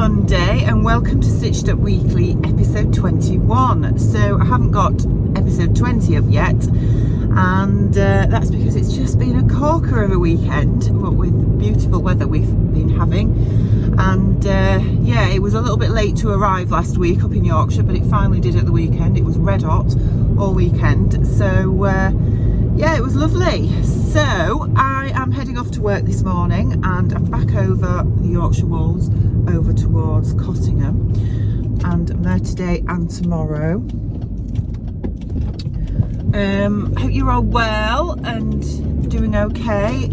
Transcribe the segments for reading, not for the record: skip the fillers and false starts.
Monday and welcome to Stitched Up Weekly episode 21. So I haven't got episode 20 up yet, and that's because it's just been a corker of a weekend, what with beautiful weather we've been having. And yeah, it was a little bit late to arrive last week up in Yorkshire, but it finally did at the weekend. It was red hot all weekend, so yeah, it was lovely. So I am heading off to work this morning and I'm back over the Yorkshire Wolds over towards Cottingham, and I'm there today and tomorrow. Hope you're all well and doing okay.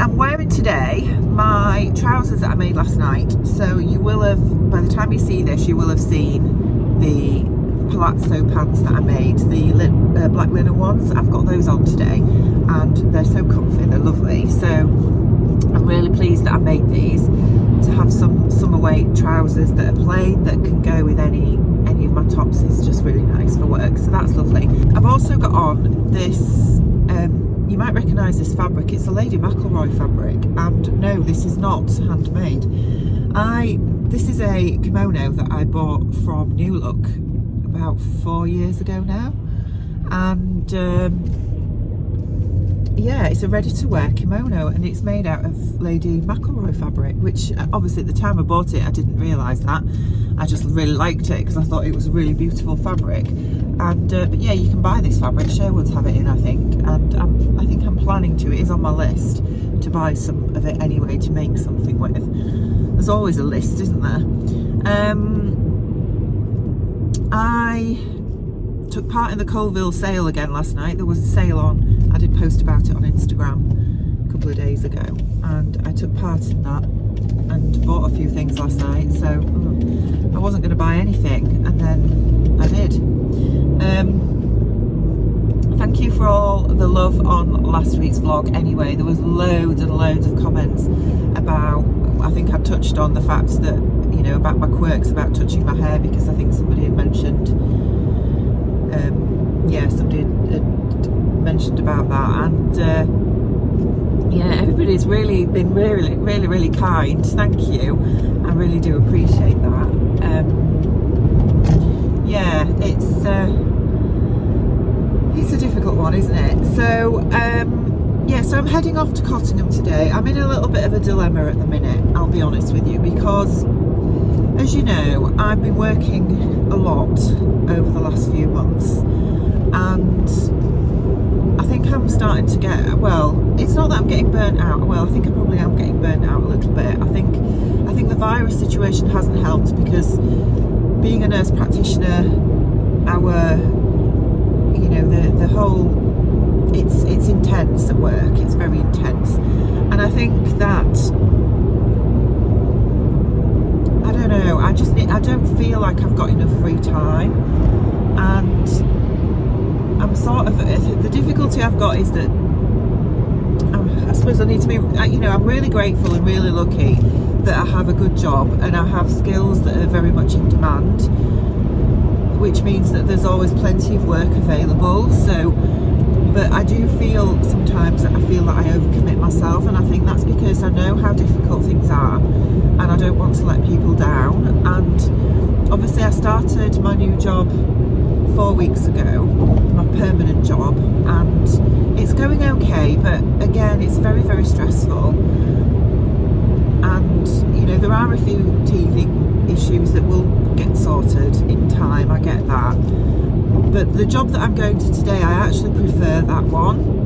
I'm wearing today my trousers that I made last night, so you will have, by the time you see this, you will have seen the palazzo pants that I made, the black linen ones. I've got those on today and they're so comfy, they're lovely. So I'm really pleased that I made these to have some summer weight trousers that are plain, that can go with any of my tops. Is just really nice for work, so that's lovely. I've also got on this, you might recognise this fabric, it's a Lady McElroy fabric, and no, this is not handmade. This is a kimono that I bought from New Look about 4 years ago now, and yeah, it's a ready-to-wear kimono and it's made out of Lady McElroy fabric, which obviously at the time I bought it I didn't realise that. I just really liked it because I thought it was a really beautiful fabric. And but yeah, you can buy this fabric, Sherwood's have it in, I think, and I think I'm planning to, it is on my list to buy some of it anyway to make something with. There's always a list, isn't there? I took part in the Colville sale again last night. There was a sale on, I did post about it on Instagram a couple of days ago, and I took part in that and bought a few things last night. So I wasn't going to buy anything, and then I did. Thank you for all the love on last week's vlog anyway. There was loads and loads of comments about, I think I touched on the fact that, you know, about my quirks about touching my hair, because I think somebody had mentioned, yeah, somebody had mentioned about that, and yeah, everybody's really been really kind. Thank you, I really do appreciate that. Yeah, it's a difficult one, isn't it? So yeah, so I'm heading off to Cottingham today. I'm in a little bit of a dilemma at the minute, I'll be honest with you, because as you know, I've been working a lot over the last few months, and I think I'm starting to get, well, it's not that I'm getting burnt out, well, I think I probably am getting burnt out a little bit. I think the virus situation hasn't helped, because being a nurse practitioner, our, you know, the whole, it's intense at work, it's very intense, and I think that, I don't know, I don't feel like I've got enough free time, and I'm sort of, the difficulty I've got is that I suppose I need to be, you know, I'm really grateful and really lucky that I have a good job and I have skills that are very much in demand, which means that there's always plenty of work available. So, but I do feel sometimes that I feel that I overcommit myself, and I think that's because I know how difficult things are and I don't want to let people down. And obviously I started my new job 4 weeks ago, my permanent job, and it's going okay, but again, it's very stressful, and you know, there are a few teething issues that will get sorted in time, I get that, but the job that I'm going to today, I actually prefer that one.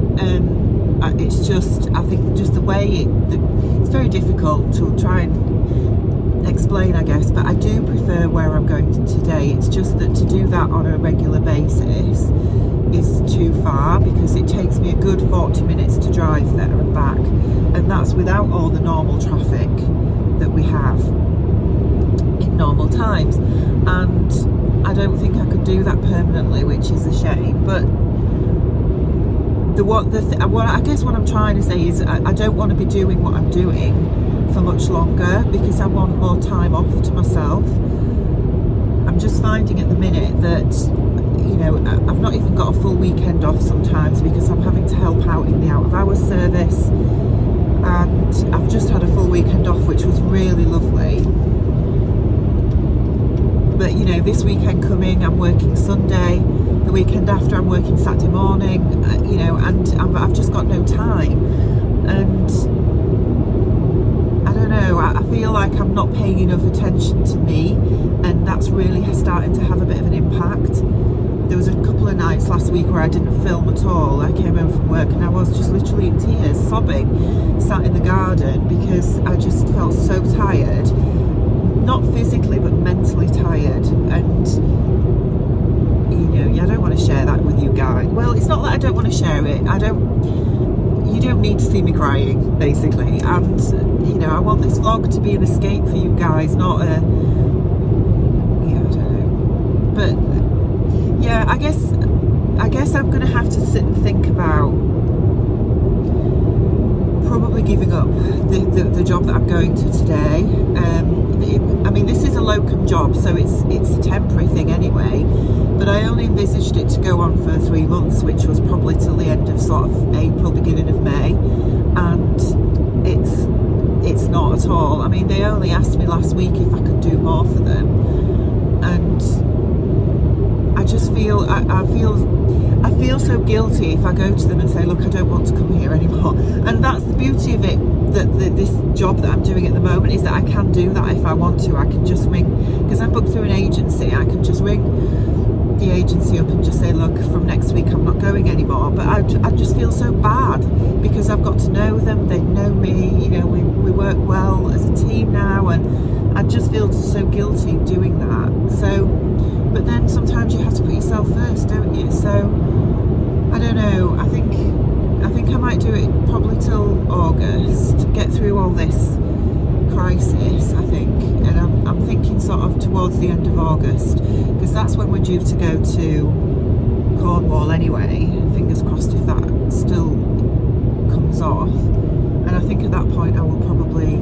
It's just, I think just the way it's very difficult to try and explain, I guess, but I do prefer where I'm going to today. It's just that to do that on a regular basis is too far, because it takes me a good 40 minutes to drive there and back, and that's without all the normal traffic that we have in normal times, and I don't think I could do that permanently, which is a shame. But I guess what I'm trying to say is I don't want to be doing what I'm doing for much longer, because I want more time off to myself. I'm just finding at the minute that, you know, I've not even got a full weekend off sometimes, because I'm having to help out in the out of hours service, and I've just had a full weekend off, which was really lovely. But you know, this weekend coming, I'm working Sunday. The weekend after, I'm working Saturday morning. You know, and I've just got no time. And I don't know. I feel like I'm not paying enough attention to me, and that's really starting to have a bit of an impact. There was a couple of nights last week where I didn't film at all. I came home from work and I was just literally in tears, sobbing, sat in the garden because I just felt so tired. Not physically, but mentally tired. And, you know, I don't want to share that with you guys. Well, it's not that I don't want to share it. You don't need to see me crying, basically. And, you know, I want this vlog to be an escape for you guys, not a, yeah, I don't know. But, yeah, I guess I'm going to have to sit and think about probably giving up the job that I'm going to today. I mean, this is a locum job, so it's a temporary thing anyway, but I only envisaged it to go on for 3 months, which was probably till the end of sort of April, beginning of May, and it's not at all. I mean, they only asked me last week if I could do more for them, and I just feel I feel so guilty if I go to them and say, look, I don't want to come here anymore. And that's the beauty of it, that this job that I'm doing at the moment, is that I can do that if I want to. I can just ring, because I'm booked through an agency, I can just ring the agency up and just say, look, from next week I'm not going anymore. But I just feel so bad because I've got to know them, they know me, you know, we work well as a team now, and I just feel so guilty doing that. So, but then sometimes you have to put yourself first, don't you? So I don't know, I think I might do it probably till August, get through all this crisis, I think, and I'm thinking sort of towards the end of August, because that's when we're due to go to Cornwall anyway. Fingers crossed if that still comes off, and I think at that point I'll probably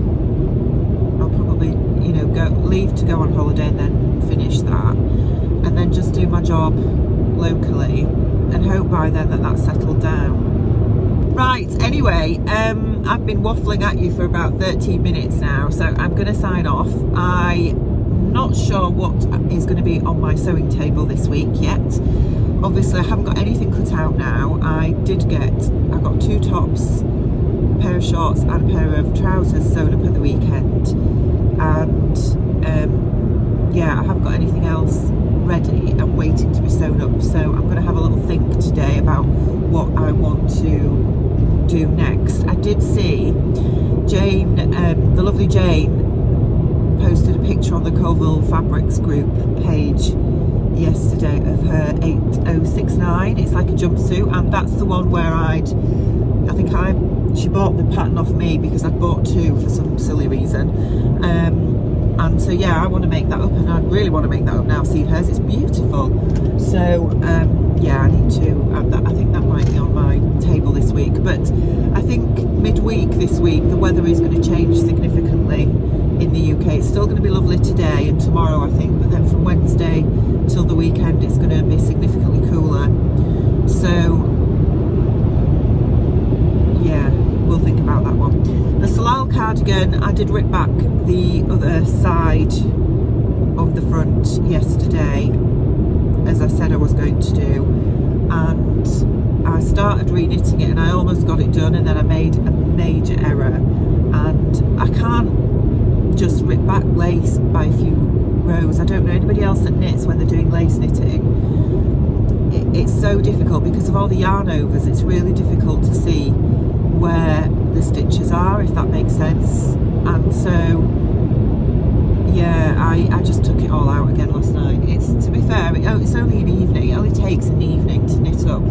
you know leave to go on holiday and then finish that, and then just do my job locally and hope by then that that's settled down. Right, anyway, I've been waffling at you for about 13 minutes now, so I'm going to sign off. I'm not sure what is going to be on my sewing table this week yet. Obviously, I haven't got anything cut out now. I got 2 tops, a pair of shorts and a pair of trousers sewn up at the weekend. And yeah, I haven't got anything else ready and waiting to be sewn up. So I'm going to have a little think today about what I want to do next. I did see Jane, the lovely Jane, posted a picture on the Coverstitching Fabrics group page yesterday of her 8069. It's like a jumpsuit, and that's the one where she bought the pattern off me because I bought 2 for some silly reason. And so yeah, I want to make that up, and I really want to make that up now I've seen hers. It's beautiful. So yeah, I need to add that. I think that might be on my table this week, but I think midweek this week the weather is going to change significantly in the UK. It's still going to be lovely today and tomorrow, I think, but then from Wednesday till the weekend it's going to be significantly cooler. So yeah, we'll think about that one. The Salal cardigan, I did rip back the other side of the front yesterday, as I said I was going to do, and I started re-knitting it and I almost got it done, and then I made a major error, and I can't just rip back lace by a few rows. I don't know anybody else that knits when they're doing lace knitting. It's so difficult because of all the yarn overs. It's really difficult to see where the stitches are, if that makes sense. And so yeah, I just took it all out again last night. It's, to be fair, it's only an evening. It only takes an evening to knit up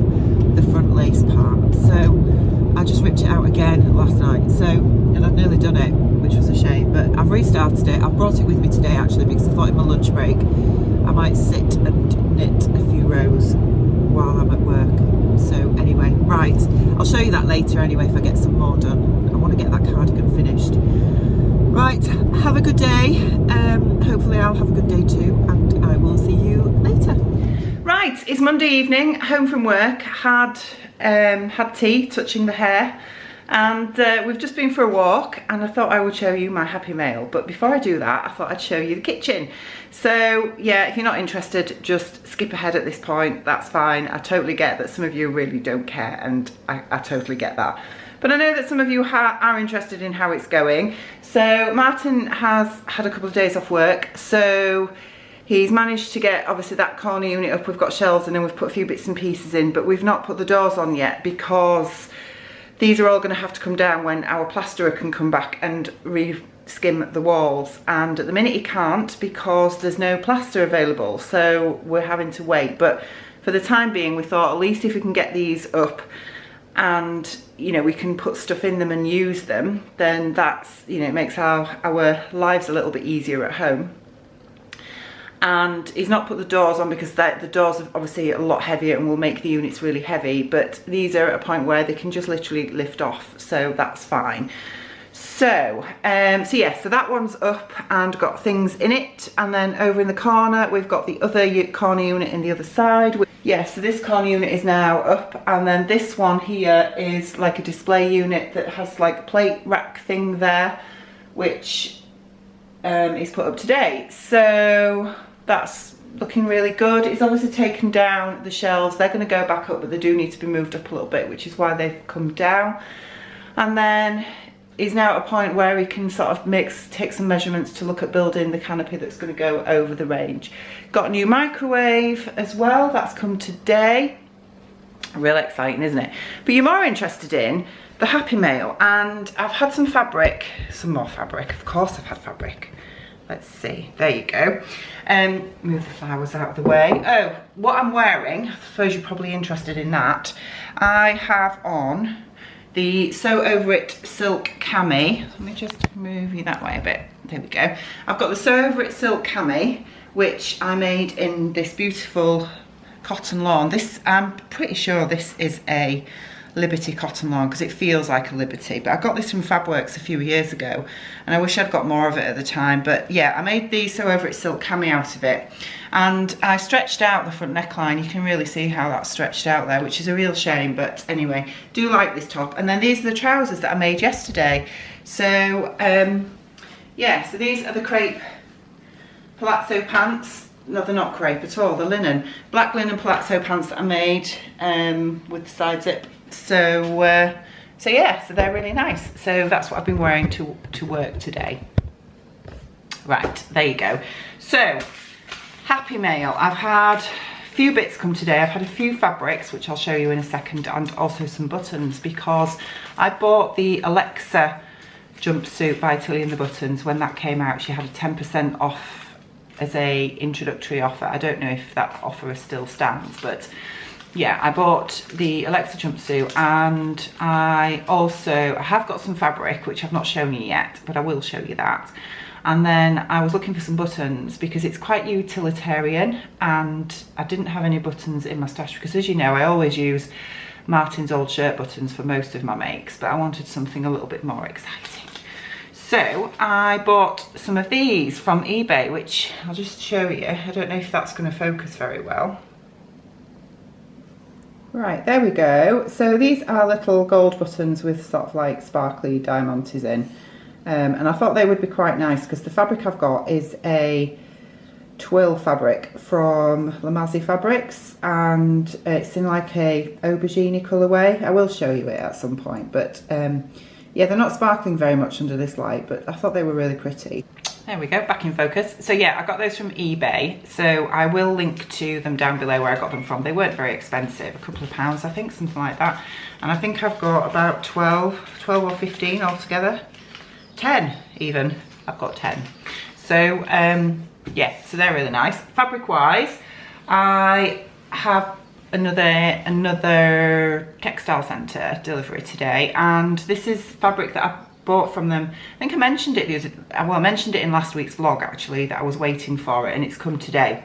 the front lace part. So I just ripped it out again last night. So, and I've nearly done it, which was a shame, but I've restarted it. I've brought it with me today actually because I thought in my lunch break I might sit and knit a few rows while I'm at work. So anyway, right, I'll show you that later anyway if I get some more done. I want to get that cardigan finished. Right, have a good day. Hopefully I'll have a good day too, and I will see you later. Right, it's Monday evening, home from work, had tea, touching the hair, And we've just been for a walk, and I thought I would show you my happy mail. But before I do that, I thought I'd show you the kitchen. So yeah, if you're not interested, just skip ahead at this point. That's fine. I totally get that some of you really don't care, and I totally get that. But I know that some of you are interested in how it's going. So Martin has had a couple of days off work, so he's managed to get obviously that corner unit up. We've got shelves, and then we've put a few bits and pieces in, but we've not put the doors on yet because these are all going to have to come down when our plasterer can come back and re-skim the walls. And at the minute he can't because there's no plaster available, so we're having to wait. But for the time being, we thought at least if we can get these up and, you know, we can put stuff in them and use them, then that's, you know, it makes our lives a little bit easier at home. And he's not put the doors on because the doors are obviously a lot heavier and will make the units really heavy, but these are at a point where they can just literally lift off, so that's fine. So yeah, so that one's up and got things in it. And then over in the corner, we've got the other corner unit in the other side. Yeah, so this corner unit is now up, and then this one here is like a display unit that has like a plate rack thing there, which is put up today. So that's looking really good. It's obviously taken down the shelves. They're going to go back up, but they do need to be moved up a little bit, which is why they've come down. And then he's now at a point where he can sort of take some measurements to look at building the canopy that's going to go over the range. Got a new microwave as well. That's come today. Real exciting, isn't it? But you're more interested in the happy mail, and I've had some fabric, some more fabric. Of course I've had fabric. Let's see, there you go. Move the flowers out of the way. Oh, what I'm wearing, I suppose you're probably interested in that. I have on the Sew Over It silk cami. Let me just move you that way a bit. There we go. I've got the Sew Over It silk cami, which I made in this beautiful cotton lawn. This, I'm pretty sure this is a Liberty cotton lawn because it feels like a Liberty, but I got this from Fabworks a few years ago and I wish I'd got more of it at the time. But yeah, I made the Sew Over It silk cami out of it, and I stretched out the front neckline. You can really see how that's stretched out there, which is a real shame, but anyway, do like this top. And then these are the trousers that I made yesterday. So yeah, so these are the crepe palazzo pants. No, they're not crepe at all, they're linen. Black linen palazzo pants that I made with the side zip. So yeah, so they're really nice. So that's what I've been wearing to work today. Right, there you go. So, happy mail. I've had a few bits come today. I've had a few fabrics, which I'll show you in a second, and also some buttons, because I bought the Alexa jumpsuit by Tilly and the Buttons. When that came out, she had a 10% off as a introductory offer. I don't know if that offer still stands, but yeah, I bought the Alexa jumpsuit, and I have got some fabric, which I've not shown you yet, but I will show you that. And then I was looking for some buttons because it's quite utilitarian, and I didn't have any buttons in my stash because, as you know, I always use Martin's old shirt buttons for most of my makes, but I wanted something a little bit more exciting. So I bought some of these from eBay, which I'll just show you. I don't know if that's going to focus very well. Right, there we go. So these are little gold buttons with sort of like sparkly diamantes in. And I thought they would be quite nice because the fabric I've got is a twill fabric from Moxie fabrics, and it's in like a aubergine colourway. I will show you it at some point, but yeah, they're not sparkling very much under this light, but I thought they were really pretty. There we go, back in focus. So yeah, I got those from eBay, so I will link to them down below where I got them from. They weren't very expensive, a couple of pounds I think, something like that. And I think I've got about 12 or 15 altogether. 10 even, I've got 10. So yeah, so they're really nice. Fabric wise, I have another textile centre delivery today, and this is fabric that I bought from them. I think I mentioned it I mentioned it in last week's vlog actually, that I was waiting for it, and it's come today.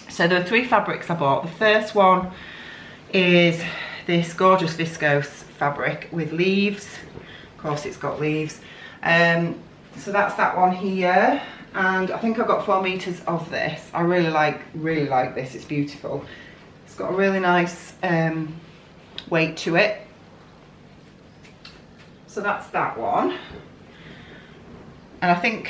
So there are 3 fabrics I bought. The first one is this gorgeous viscose fabric with leaves. Of course it's got leaves. So that's that one here, and I think I've got 4 meters of this. I really like this, it's beautiful. It's got a really nice weight to it. So that's that one. And I think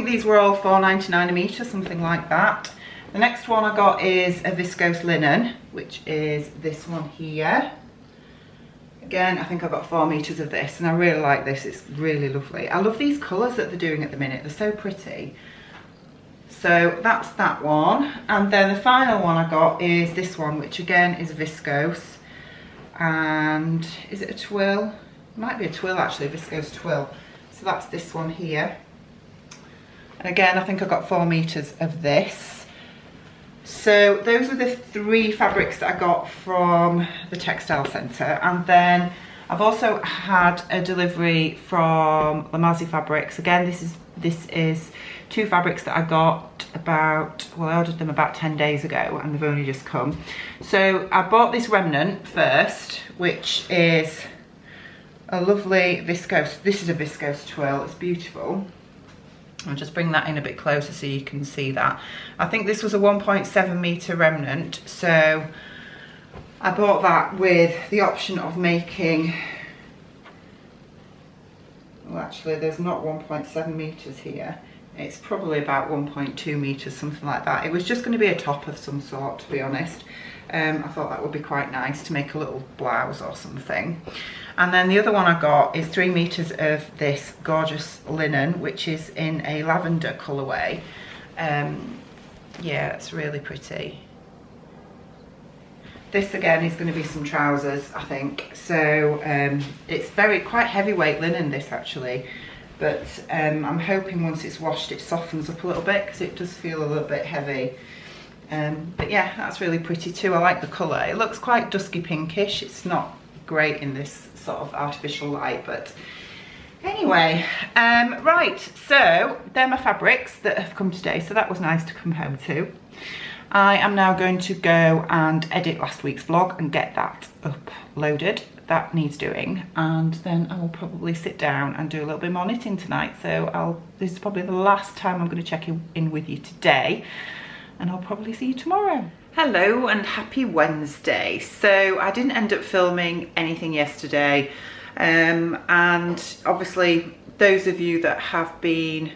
these were all £4.99 a metre, something like that. The next one I got is a viscose linen, which is this one here. Again, I think I got 4 meters of this, and I really like this. It's really lovely. I love these colours that they're doing at the minute. They're so pretty. So that's that one. And then the final one I got is this one, which again is viscose. And is it a twill? It might be a twill actually, a viscose twill. So that's this one here. And again, I think I got 4 meters of this. So those were the 3 fabrics that I got from the textile centre, and then I've also had a delivery from Moxie fabrics. Again, this is 2 fabrics that I got about, well, I ordered them about 10 days ago and they've only just come. So I bought this remnant first, which is a lovely viscose. This is a viscose twill. It's beautiful. I'll just bring that in a bit closer so you can see that. I think this was a 1.7 metre remnant, so I bought that with the option of making, well actually there's not 1.7 metres here, it's probably about 1.2 metres, something like that. It was just going to be a top of some sort, to be honest. I thought that would be quite nice to make a little blouse or something. And then the other one I got is 3 meters of this gorgeous linen, which is in a lavender colourway. Yeah, it's really pretty. This again is going to be some trousers, I think. So it's quite heavyweight linen, this actually. But I'm hoping once it's washed it softens up a little bit, because it does feel a little bit heavy. But yeah, that's really pretty too. I like the colour. It looks quite dusky pinkish. It's not great in this sort of artificial light, but anyway, right, so they're my fabrics that have come today, so that was nice to come home to. I am now going to go and edit last week's vlog and get that uploaded. That needs doing, and then I will probably sit down and do a little bit more knitting tonight. So this is probably the last time I'm going to check in with you today, and I'll probably see you tomorrow. Hello and happy Wednesday. So I didn't end up filming anything yesterday, and obviously those of you that have been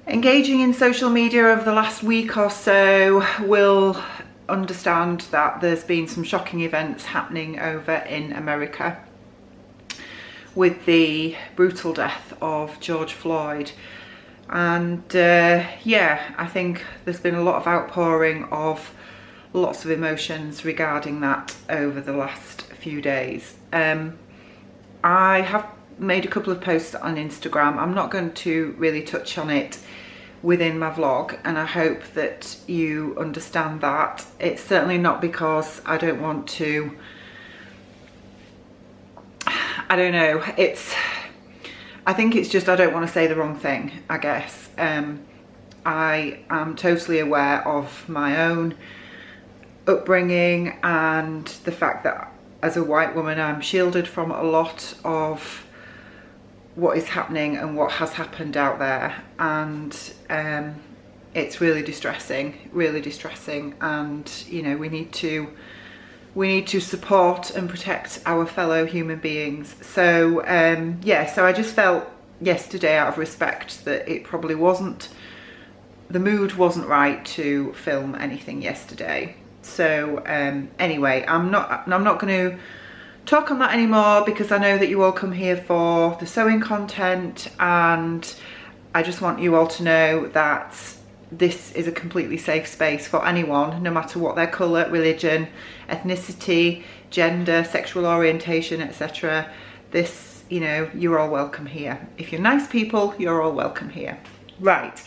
engaging in social media over the last week or so will understand that there's been some shocking events happening over in America with the brutal death of George Floyd. And yeah, I think there's been a lot of outpouring of lots of emotions regarding that over the last few days. I have made a couple of posts on Instagram. I'm not going to really touch on it within my vlog, and I hope that you understand that. It's certainly not because I don't want to, I don't know, I think it's just I don't want to say the wrong thing, I guess. I am totally aware of my own upbringing and the fact that as a white woman I'm shielded from a lot of what is happening and what has happened out there, and it's really distressing, and you know, we need to support and protect our fellow human beings. So yeah, so I just felt yesterday, out of respect, that it probably wasn't, the mood wasn't right to film anything yesterday. So anyway, I'm not going to talk on that anymore, because I know that you all come here for the sewing content, and I just want you all to know that this is a completely safe space for anyone, no matter what their colour, religion, ethnicity, gender, sexual orientation, etc. This, you know, you're all welcome here. If you're nice people, you're all welcome here. Right.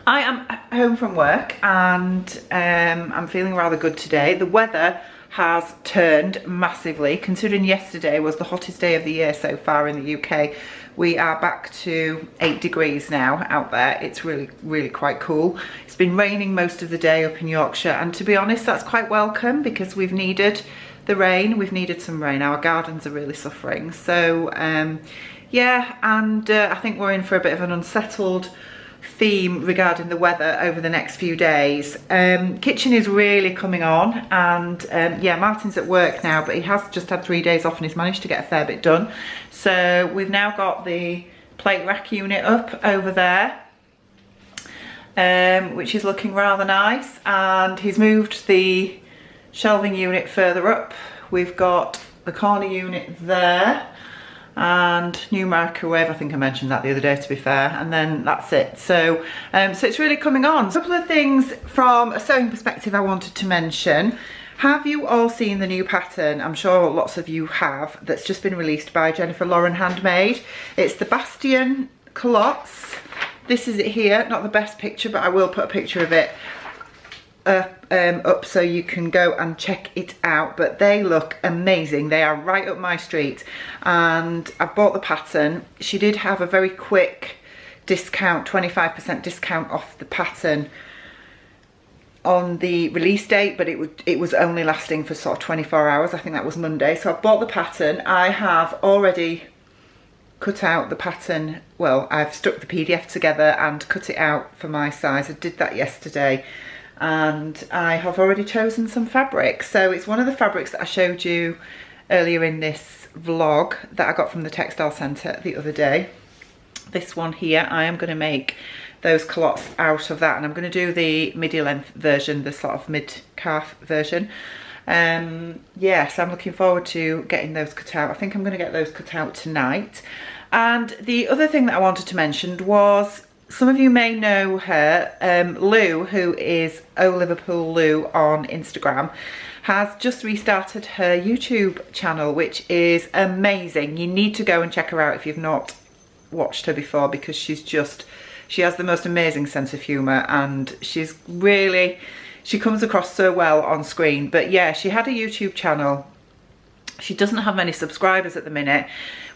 I am home from work, and I'm feeling rather good today. The weather has turned massively, considering yesterday was the hottest day of the year so far in the UK. We are back to 8 degrees now out there. It's really quite cool. It's been raining most of the day up in Yorkshire, and to be honest, that's quite welcome, because we've needed the rain. We've needed some rain. Our gardens are really suffering. So yeah, and I think we're in for a bit of an unsettled theme regarding the weather over the next few days. Kitchen is really coming on, and yeah, Martin's at work now, but he has just had 3 days off and he's managed to get a fair bit done. So we've now got the plate rack unit up over there, which is looking rather nice, and he's moved the shelving unit further up. We've got the corner unit there, and new microwave. I think I mentioned that the other day, to be fair, and then that's it. So so it's really coming on. A couple of things from a sewing perspective I wanted to mention. Have you all seen the new pattern? I'm sure lots of you have, that's just been released by Jennifer Lauren Handmade. It's the Bastion Culottes. This is it here, not the best picture, but I will put a picture of it up so you can go and check it out. But they look amazing. They are right up my street, and I've bought the pattern. She did have a very quick discount, 25% discount off the pattern on the release date, but it was only lasting for sort of 24 hours. I think that was Monday. So I've bought the pattern. I have already cut out the pattern. Well, I've stuck the PDF together and cut it out for my size. I did that yesterday, and I have already chosen some fabric. So it's one of the fabrics that I showed you earlier in this vlog that I got from the textile centre the other day. This one here, I am going to make those culottes out of that, and I'm going to do the midi length version, the sort of mid calf version. Yeah, so I'm looking forward to getting those cut out. I think I'm going to get those cut out tonight. And the other thing that I wanted to mention was, some of you may know her, Lou, who is O Liverpool Lou on Instagram, has just restarted her YouTube channel, which is amazing. You need to go and check her out if you've not watched her before, because she has the most amazing sense of humour, and she comes across so well on screen. But yeah, she had a YouTube channel. She doesn't have many subscribers at the minute,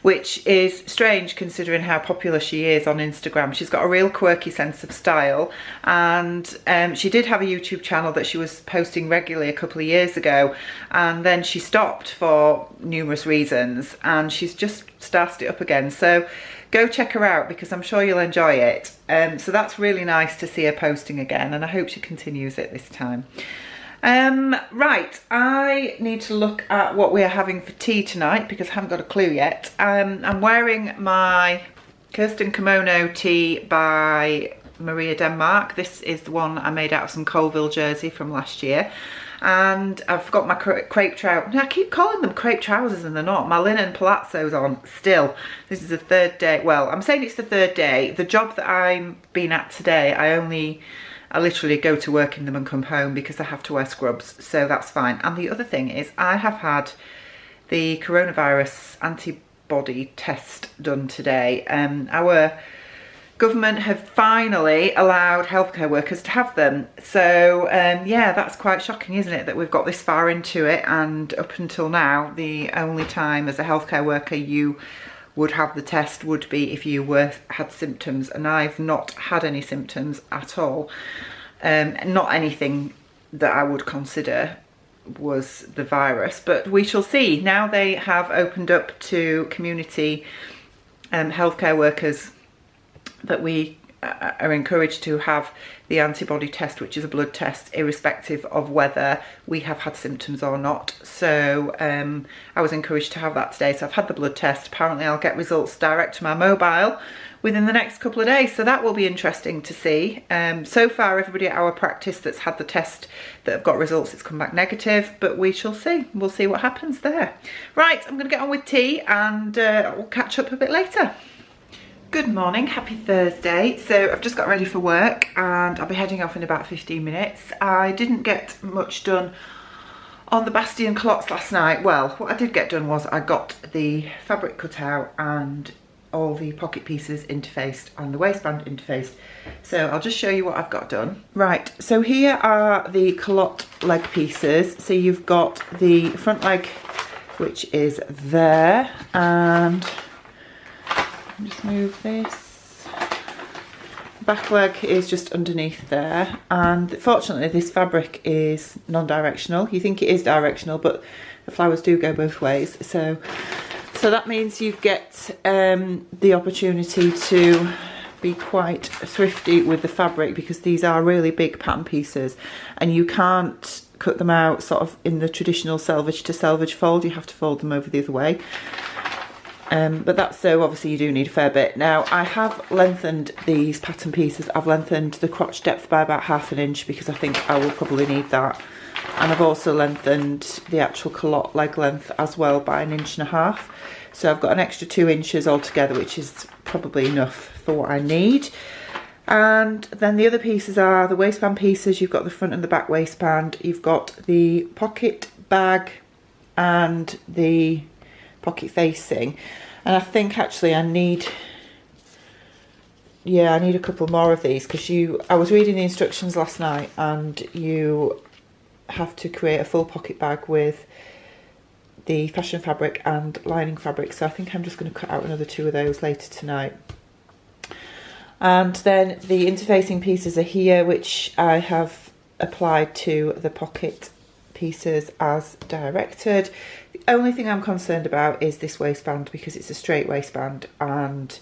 which is strange considering how popular she is on Instagram. She's got a real quirky sense of style, and she did have a YouTube channel that she was posting regularly a couple of years ago, and then she stopped for numerous reasons, and she's just started it up again. So go check her out, because I'm sure you'll enjoy it. So that's really nice to see her posting again, and I hope she continues it this time. Right, I need to look at what we are having for tea tonight, because I haven't got a clue yet. I'm wearing my Kirsten Kimono tee by Maria Denmark. This is the one I made out of some Colville jersey from last year. And I've got my crepe trousers. I keep calling them crepe trousers and they're not. My linen palazzos on still. This is the third day. Well, I'm saying it's the third day. The job that I'm been at today, I literally go to work in them and come home because I have to wear scrubs, so that's fine. And the other thing is, I have had the coronavirus antibody test done today. Our government have finally allowed healthcare workers to have them. So yeah, that's quite shocking, isn't it, that we've got this far into it, and up until now, the only time as a healthcare worker you would have the test would be if you had symptoms, and I've not had any symptoms at all. Not anything that I would consider was the virus, but we shall see. Now they have opened up to community healthcare workers that we are encouraged to have the antibody test, which is a blood test, irrespective of whether we have had symptoms or not. So I was encouraged to have that today, so I've had the blood test. Apparently I'll get results direct to my mobile within the next couple of days, so that will be interesting to see. So far, everybody at our practice that's had the test that have got results, it's come back negative, but we shall see. We'll see what happens there. Right, I'm going to get on with tea, and we'll catch up a bit later. Good morning, happy Thursday. So I've just got ready for work, and I'll be heading off in about 15 minutes. I didn't get much done on the Bastion culottes last night. Well, what I did get done was I got the fabric cut out and all the pocket pieces interfaced and the waistband interfaced. So I'll just show you what I've got done. Right, so here are the culotte leg pieces. So you've got the front leg, which is there, and just move this. Back leg is just underneath there, and fortunately this fabric is non-directional. You think it is directional, but the flowers do go both ways. So that means you get the opportunity to be quite thrifty with the fabric, because these are really big pattern pieces and you can't cut them out sort of in the traditional selvage to selvage fold. You have to fold them over the other way. But that's so obviously you do need a fair bit. Now I have lengthened these pattern pieces. I've lengthened the crotch depth by about 1/2 inch because I think I will probably need that. And I've also lengthened the actual culotte leg length as well by 1.5 inches. So I've got an extra 2 inches altogether, which is probably enough for what I need. And then the other pieces are the waistband pieces. You've got the front and the back waistband. You've got the pocket bag and the pocket facing. And I think actually I need a couple more of these, because I was reading the instructions last night and you have to create a full pocket bag with the fashion fabric and lining fabric. So I think I'm just going to cut out another 2 of those later tonight. And then the interfacing pieces are here, which I have applied to the pocket pieces as directed. The only thing I'm concerned about is this waistband, because it's a straight waistband and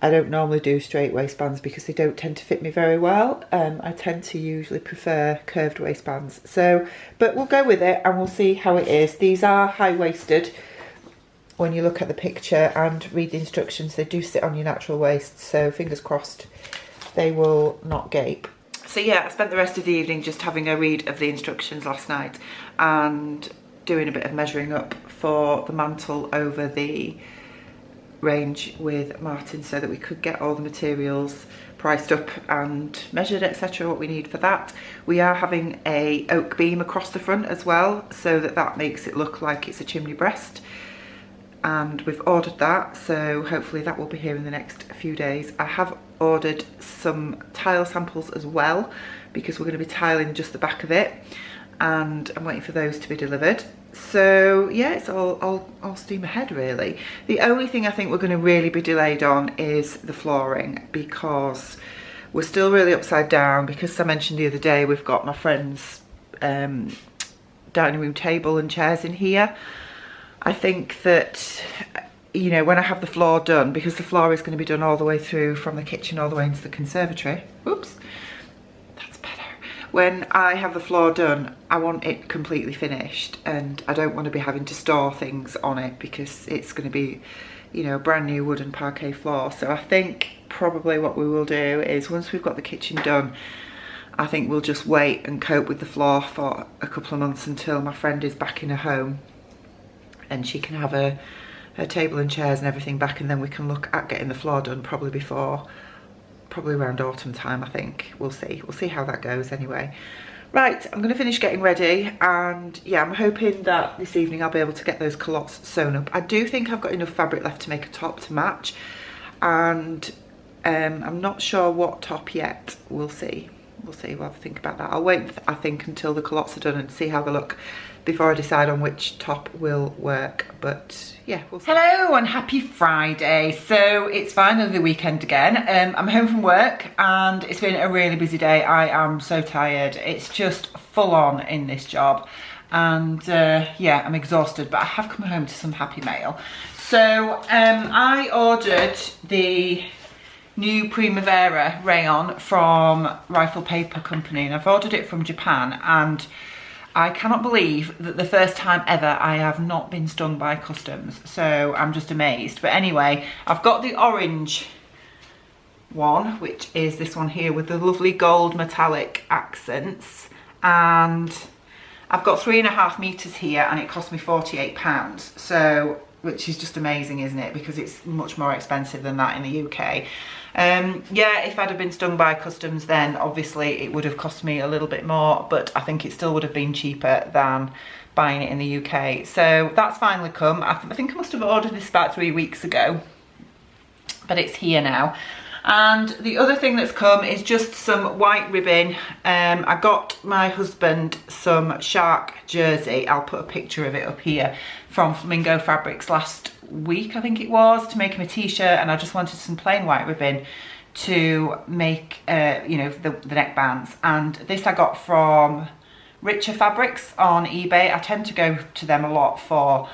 I don't normally do straight waistbands because they don't tend to fit me very well. I tend to usually prefer curved waistbands. So, but we'll go with it and we'll see how it is. These are high-waisted. When you look at the picture and read the instructions, they do sit on your natural waist, so fingers crossed they will not gape. So yeah, I spent the rest of the evening just having a read of the instructions last night and doing a bit of measuring up for the mantle over the range with Martin, so that we could get all the materials priced up and measured, etc., what we need for that. We are having a oak beam across the front as well, so that makes it look like it's a chimney breast. And we've ordered that, so hopefully that will be here in the next few days. I have ordered some tile samples as well, because we're going to be tiling just the back of it, and I'm waiting for those to be delivered. So yeah, it's all steam ahead really. The only thing I think we're going to really be delayed on is the flooring, because we're still really upside down, because I mentioned the other day we've got my friend's dining room table and chairs in here. I think that, you know, when I have the floor done, because the floor is going to be done all the way through from the kitchen all the way into the conservatory. Oops, that's better. When I have the floor done, I want it completely finished, and I don't want to be having to store things on it, because it's going to be, you know, a brand new wooden parquet floor. So I think probably what we will do is, once we've got the kitchen done, I think we'll just wait and cope with the floor for a couple of months until my friend is back in her home and she can have her table and chairs and everything back, and then we can look at getting the floor done probably around autumn time, I think. We'll see how that goes anyway. Right, I'm going to finish getting ready, and yeah, I'm hoping that this evening I'll be able to get those culottes sewn up. I do think I've got enough fabric left to make a top to match, and I'm not sure what top yet. We'll see. We'll have to think about that. I'll wait, I think, until the culottes are done and see how they look before I decide on which top will work. But yeah, we'll see. Hello and happy Friday. So it's finally the weekend again. I'm home from work and it's been a really busy day. I am so tired. It's just full on in this job, and yeah, I'm exhausted, but I have come home to some happy mail. So I ordered the new Primavera rayon from Rifle Paper Company, and I've ordered it from Japan, and I cannot believe that the first time ever I have not been stung by customs, so I'm just amazed. But anyway, I've got the orange one, which is this one here with the lovely gold metallic accents, and I've got 3.5 meters here, and it cost me £48, so, which is just amazing, isn't it? Because it's much more expensive than that in the UK. Yeah, if I'd have been stung by customs, then obviously it would have cost me a little bit more, but I think it still would have been cheaper than buying it in the UK. So that's finally come. I think I must have ordered this about 3 weeks ago, but it's here now. And the other thing that's come is just some white ribbon. I got my husband some shark jersey. I'll put a picture of it up here, from Flamingo Fabrics last week, I think it was, to make him a t-shirt, and I just wanted some plain white ribbon to make, you know, the neck bands. And this I got from Richer Fabrics on eBay. I tend to go to them a lot for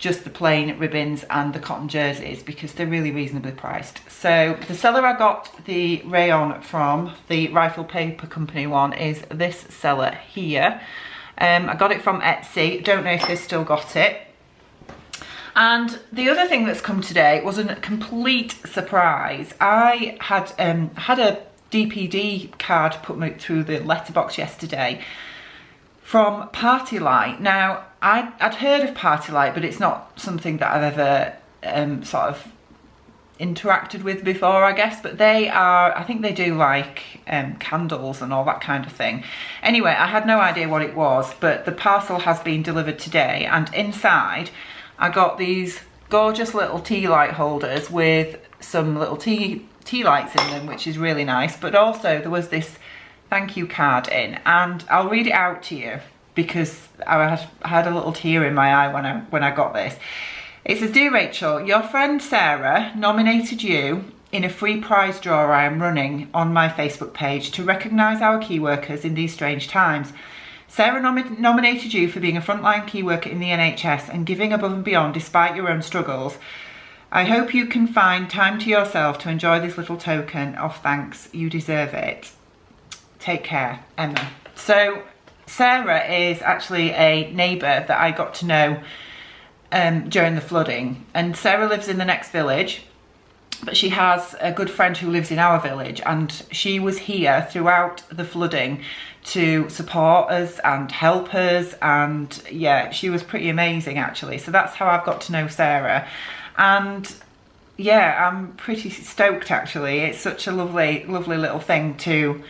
just the plain ribbons and the cotton jerseys, because they're really reasonably priced. So the seller I got the rayon from, the Rifle Paper Company one, is this seller here. I got it from Etsy. Don't know if they've still got it. And the other thing that's come today was a complete surprise. I had a DPD card put through the letterbox yesterday from Party Light. Now, I'd heard of Party Light, but it's not something that I've ever sort of interacted with before, I guess. But they are, I think they do like candles and all that kind of thing. Anyway, I had no idea what it was, but the parcel has been delivered today, and inside I got these gorgeous little tea light holders with some little tea lights in them, which is really nice. But also there was this thank you card in, and I'll read it out to you because I had a little tear in my eye when I got this. It says, "Dear Rachel, your friend Sarah nominated you in a free prize draw I am running on my Facebook page to recognise our key workers in these strange times. Sarah nominated you for being a frontline key worker in the NHS and giving above and beyond despite your own struggles. I hope you can find time to yourself to enjoy this little token of thanks. You deserve it. Take care, Emma." So Sarah is actually a neighbour that I got to know during the flooding, and Sarah lives in the next village, but she has a good friend who lives in our village, and she was here throughout the flooding to support us and help us, and yeah, she was pretty amazing actually. So that's how I've got to know Sarah, and yeah, I'm pretty stoked actually. It's such a lovely little thing to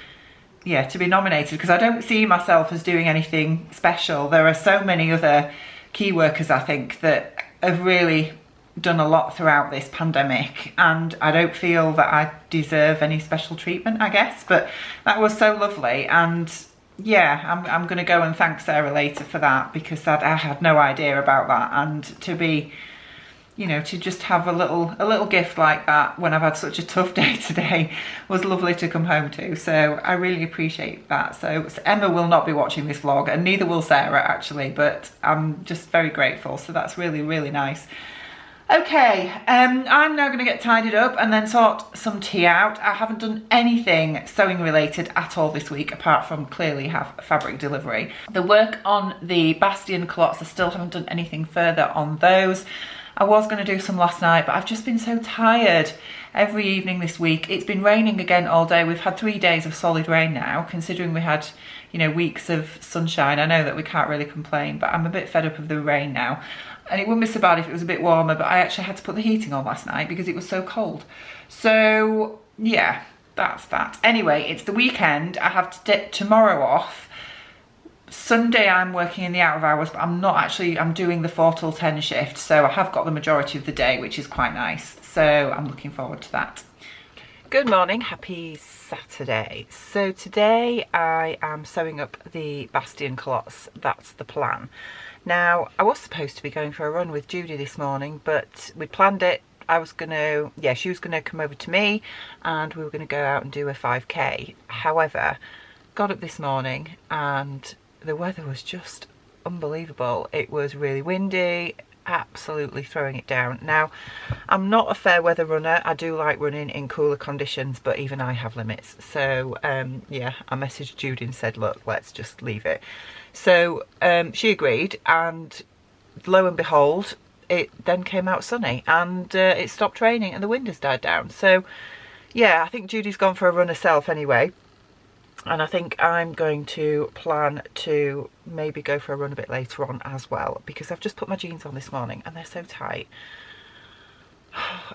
be nominated, because I don't see myself as doing anything special. There are so many other key workers, I think, that have really done a lot throughout this pandemic, and I don't feel that I deserve any special treatment, I guess. But that was so lovely, and yeah, I'm going to go and thank Sarah later for that, because I had no idea about that, and to be, you know, to just have a little gift like that when I've had such a tough day today was lovely to come home to. So I really appreciate that. So Emma will not be watching this vlog, and neither will Sarah actually, but I'm just very grateful. So that's really nice. Okay, I'm now going to get tidied up and then sort some tea out. I haven't done anything sewing related at all this week, apart from clearly have fabric delivery. The work on the Bastion culottes, I still haven't done anything further on those. I was going to do some last night, but I've just been so tired every evening this week. It's been raining again all day. We've had 3 days of solid rain now, considering we had, you know, weeks of sunshine. I know that we can't really complain, but I'm a bit fed up of the rain now. And it wouldn't be so bad if it was a bit warmer, but I actually had to put the heating on last night because it was so cold. So yeah, that's that. Anyway, it's the weekend. I have tomorrow off. Sunday I'm working in the out of hours, but I'm doing the 4 till 10 shift, so I have got the majority of the day, which is quite nice. So I'm looking forward to that. Good morning, happy Saturday. So today I am sewing up the Bastion culottes. That's the plan. Now, I was supposed to be going for a run with Judy this morning, but we planned it. She was gonna come over to me and we were gonna go out and do a 5K. However, got up this morning and the weather was just unbelievable. It was really windy, absolutely throwing it down. Now, I'm not a fair weather runner. I do like running in cooler conditions, but even I have limits. So yeah, I messaged Judy and said, look, let's just leave it. So she agreed, and lo and behold, it then came out sunny, and it stopped raining and the wind has died down. So yeah, I think Judy's gone for a run herself anyway. And I think I'm going to plan to maybe go for a run a bit later on as well, because I've just put my jeans on this morning and they're so tight.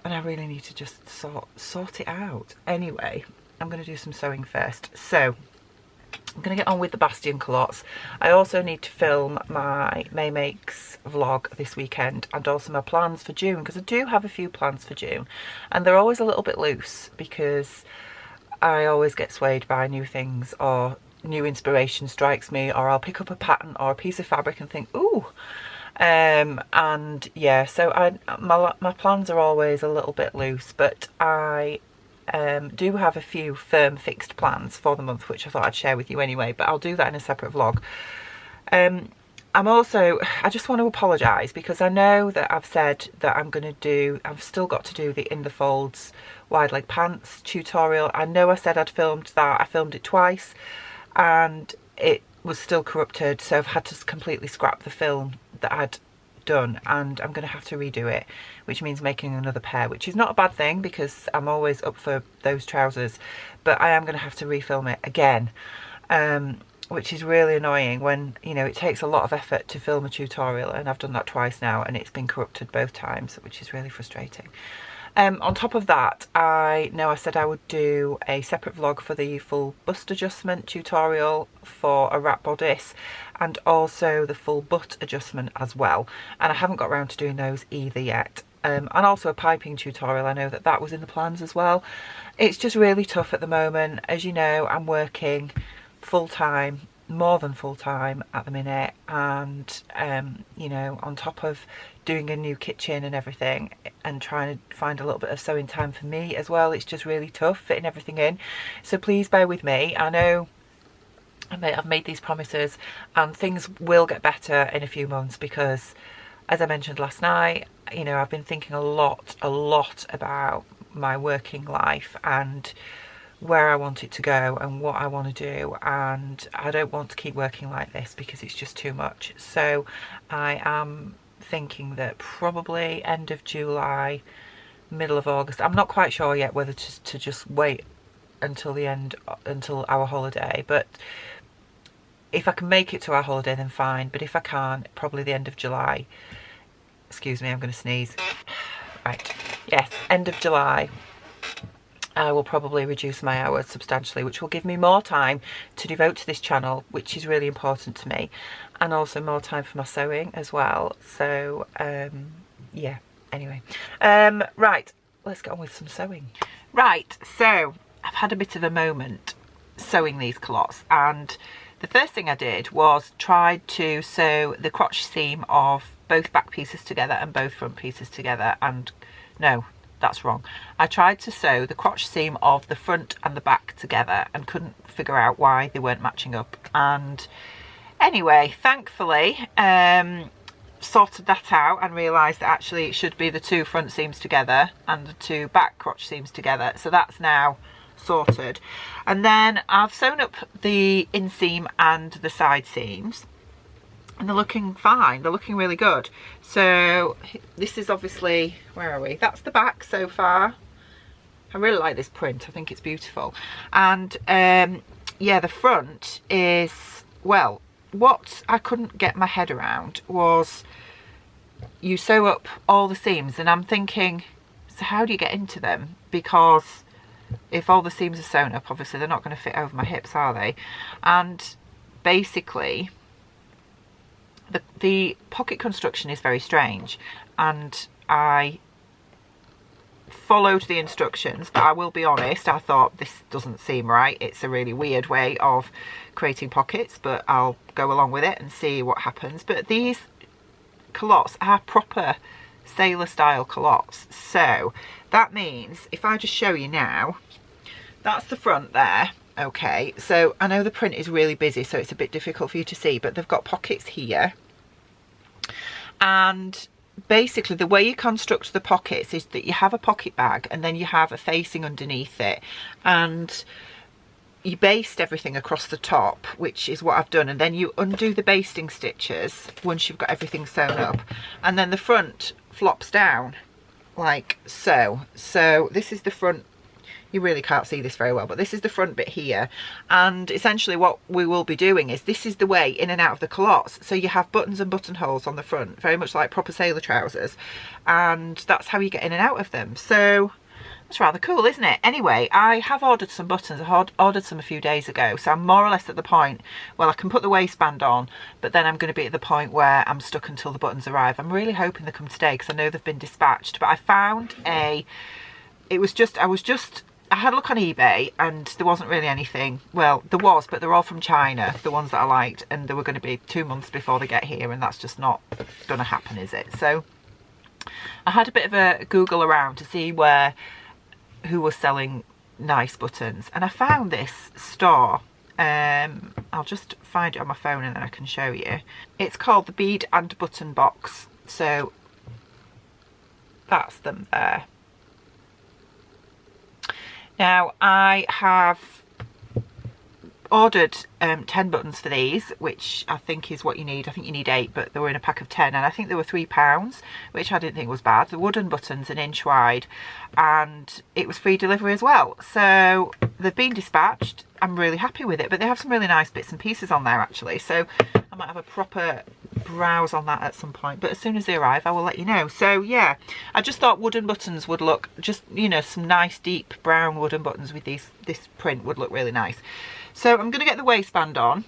And I really need to just sort it out. Anyway, I'm going to do some sewing first. So I'm going to get on with the Bastion culottes. I also need to film my May Makes vlog this weekend, and also my plans for June, because I do have a few plans for June. And they're always a little bit loose, because I always get swayed by new things, or new inspiration strikes me, or I'll pick up a pattern or a piece of fabric and think, ooh. And yeah, so my plans are always a little bit loose, but I do have a few firm fixed plans for the month, which I thought I'd share with you anyway, but I'll do that in a separate vlog. I just want to apologise because I know that I've said that I've still got to do the in the folds wide leg pants tutorial. I know I said I'd filmed that. I filmed it twice and it was still corrupted, so I've had to completely scrap the film that I'd done, and I'm going to have to redo it, which means making another pair, which is not a bad thing because I'm always up for those trousers, but I am going to have to refilm it again, which is really annoying when, you know, it takes a lot of effort to film a tutorial, and I've done that twice now and it's been corrupted both times, which is really frustrating. On top of that, I know I said I would do a separate vlog for the full bust adjustment tutorial for a wrap bodice, and also the full butt adjustment as well, and I haven't got around to doing those either yet. And also a piping tutorial, I know that that was in the plans as well. It's just really tough at the moment. As you know, I'm working full-time, more than full-time at the minute, and you know, on top of doing a new kitchen and everything and trying to find a little bit of sewing time for me as well, it's just really tough fitting everything in. So please bear with me. I know I've made these promises and things will get better in a few months because, as I mentioned last night, you know, I've been thinking a lot about my working life and where I want it to go and what I want to do, and I don't want to keep working like this because it's just too much. So I am thinking that probably end of July, middle of August. I'm not quite sure yet whether to just wait until the end, until our holiday, but if I can make it to our holiday then fine, but if I can't, probably the end of July. Excuse me, I'm going to sneeze. Right, yes, end of July I will probably reduce my hours substantially, which will give me more time to devote to this channel, which is really important to me, and also more time for my sewing as well. So yeah, anyway, right, let's get on with some sewing. Right, so I've had a bit of a moment sewing these culottes, and the first thing I did was try to sew the crotch seam of both back pieces together and both front pieces together, and no, that's wrong. I tried to sew the crotch seam of the front and the back together and couldn't figure out why they weren't matching up. And anyway, thankfully, sorted that out and realised that actually it should be the two front seams together and the two back crotch seams together. So that's now sorted. And then I've sewn up the inseam and the side seams, and they're looking fine, they're looking really good. So this is obviously, where are we? That's the back so far. I really like this print, I think it's beautiful. And yeah, the front is, well, what I couldn't get my head around was you sew up all the seams, and I'm thinking, so how do you get into them? Because if all the seams are sewn up, obviously they're not going to fit over my hips, are they? And basically the pocket construction is very strange, and I followed the instructions, but I will be honest, I thought this doesn't seem right. It's a really weird way of creating pockets, but I'll go along with it and see what happens. But these culottes are proper sailor style culottes, so that means if I just show you now, that's the front there. Okay, so I know the print is really busy, so it's a bit difficult for you to see, but they've got pockets here. And basically the way you construct the pockets is that you have a pocket bag and then you have a facing underneath it, and you baste everything across the top, which is what I've done, and then you undo the basting stitches once you've got everything sewn up, and then the front flops down like so. So this is the front. You really can't see this very well, but this is the front bit here, and essentially what we will be doing is this is the way in and out of the culottes. So you have buttons and buttonholes on the front, very much like proper sailor trousers, and that's how you get in and out of them. So that's rather cool, isn't it? Anyway, I have ordered some buttons. I ordered some a few days ago, so I'm more or less at the point, well, I can put the waistband on, but then I'm going to be at the point where I'm stuck until the buttons arrive. I'm really hoping they come today because I know they've been dispatched, but I found I had a look on eBay and there wasn't really anything. Well, there was, but they're all from China, the ones that I liked, and they were going to be 2 months before they get here, and that's just not going to happen, is it? So I had a bit of a Google around to see who was selling nice buttons, and I found this store, I'll just find it on my phone and then I can show you. It's called the Bead and Button Box. So that's them there. Now I have ordered 10 buttons for these, which I think is what you need. I think you need 8, but they were in a pack of 10 and I think they were £3, which I didn't think was bad. The wooden buttons, 1 inch wide, and it was free delivery as well. So they've been dispatched. I'm really happy with it, but they have some really nice bits and pieces on there actually, so I might have a proper browse on that at some point, but as soon as they arrive I will let you know. So yeah, I just thought wooden buttons would look, just, you know, some nice deep brown wooden buttons with this print would look really nice. So I'm going to get the waistband on,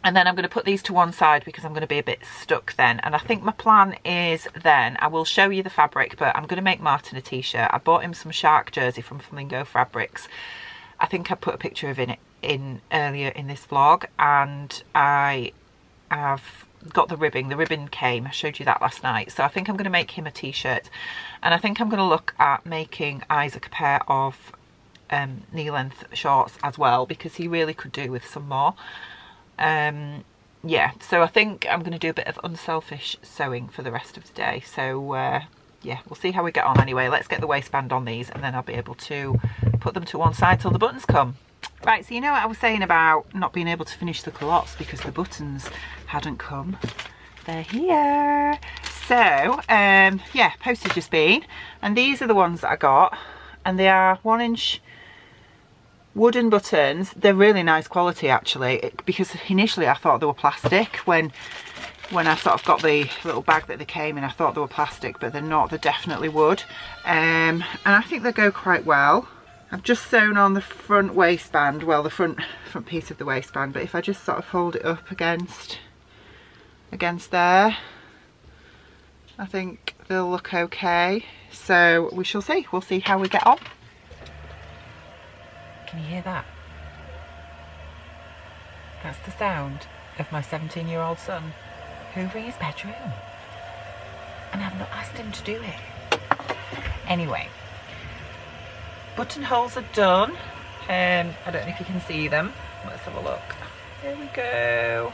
and then I'm going to put these to one side because I'm going to be a bit stuck then. And I think my plan is then, I will show you the fabric, but I'm going to make Martin a t-shirt. I bought him some shark jersey from Flamingo Fabrics. I think I put a picture of it in earlier in this vlog, and I have got the ribbing. The ribbon came, I showed you that last night. So I think I'm going to make him a t-shirt, and I think I'm going to look at making Isaac a pair of knee length shorts as well, because he really could do with some more. Yeah, so I think I'm going to do a bit of unselfish sewing for the rest of the day. So yeah, we'll see how we get on. Anyway, let's get the waistband on these and then I'll be able to put them to one side till the buttons come. Right, so you know what I was saying about not being able to finish the culottes because the buttons hadn't come? They're here. So yeah, postage has been, and these are the ones that I got, and they are 1 inch wooden buttons. They're really nice quality actually, because initially I thought they were plastic when I sort of got the little bag that they came in. I thought they were plastic, but they're not. They're definitely wood, and I think they go quite well. I've just sewn on the front waistband, well, the front piece of the waistband, but if I just sort of hold it up against there, I think they'll look okay. So we shall see. We'll see how we get on. Can you hear that? That's the sound of my 17-year-old son hoovering his bedroom, and I've not asked him to do it. Anyway, buttonholes are done. I don't know if you can see them. Let's have a look. There we go.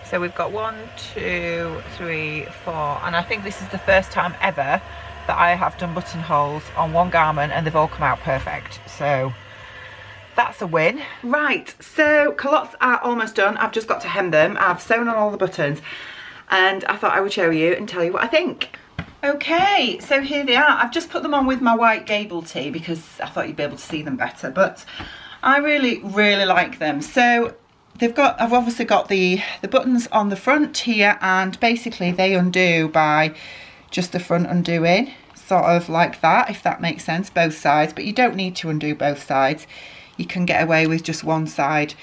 So we've got 1, 2, 3, 4, and I think this is the first time ever that I have done buttonholes on one garment and they've all come out perfect. So that's a win. Right, so culottes are almost done. I've just got to hem them. I've sewn on all the buttons, and I thought I would show you and tell you what I think. Okay, so here they are. I've just put them on with my white gable tee because I thought you'd be able to see them better, but I really like them. So I've obviously got the buttons on the front here, and basically they undo by just the front undoing, sort of like that, if that makes sense, both sides, but you don't need to undo both sides. You can get away with just one side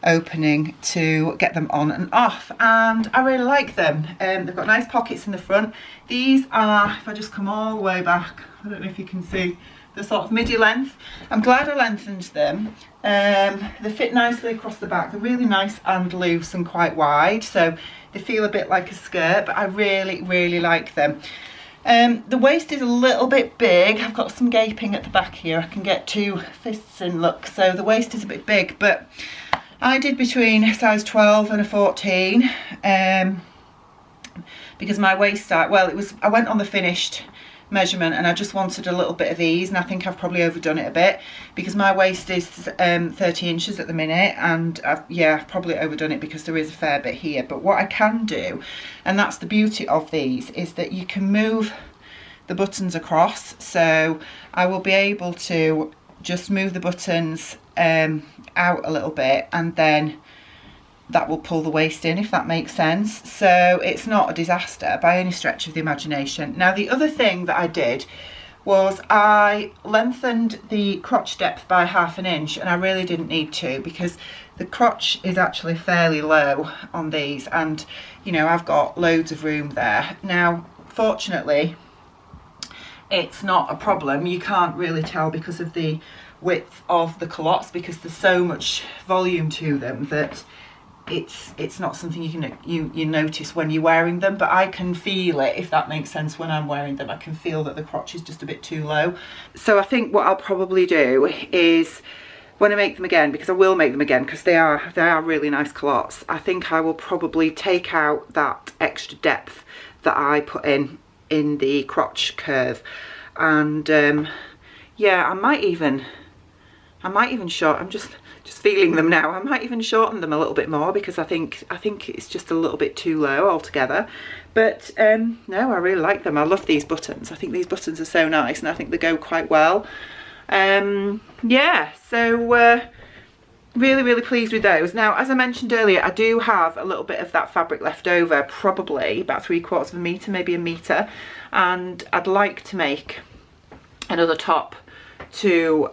opening to get them on and off, and I really like them. They've got nice pockets in the front. These are, if I just come all the way back, I don't know if you can see, the sort of midi length. I'm glad I lengthened them. They fit nicely across the back. They're really nice and loose and quite wide, so they feel a bit like a skirt, but I really like them. The waist is a little bit big. I've got some gaping at the back here. I can get 2 fists in, look, so the waist is a bit big, but I did between a size 12 and a 14 because my waist size, well, I went on the finished measurement and I just wanted a little bit of ease, and I think I've probably overdone it a bit because my waist is 30 inches at the minute, and I've probably overdone it because there is a fair bit here. But what I can do, and that's the beauty of these, is that you can move the buttons across, so I will be able to just move the buttons out a little bit, and then that will pull the waist in, if that makes sense. So it's not a disaster by any stretch of the imagination. Now, the other thing that I did was I lengthened the crotch depth by ½ inch, and I really didn't need to because the crotch is actually fairly low on these, and you know, I've got loads of room there. Now, fortunately, it's not a problem. You can't really tell because of the width of the culottes, because there's so much volume to them that it's not something you notice when you're wearing them, but I can feel it, if that makes sense. When I'm wearing them, I can feel that the crotch is just a bit too low. So I think what I'll probably do is when I make them again, because I will make them again because they are really nice culottes, I think I will probably take out that extra depth that I put in the crotch curve, and yeah, I might even short. I'm just feeling them now. I might even shorten them a little bit more because I think it's just a little bit too low altogether. But no, I really like them. I love these buttons. I think these buttons are so nice, and I think they go quite well. Yeah, so really pleased with those. Now, as I mentioned earlier, I do have a little bit of that fabric left over, probably about 3/4 of a metre, maybe a metre, and I'd like to make another top to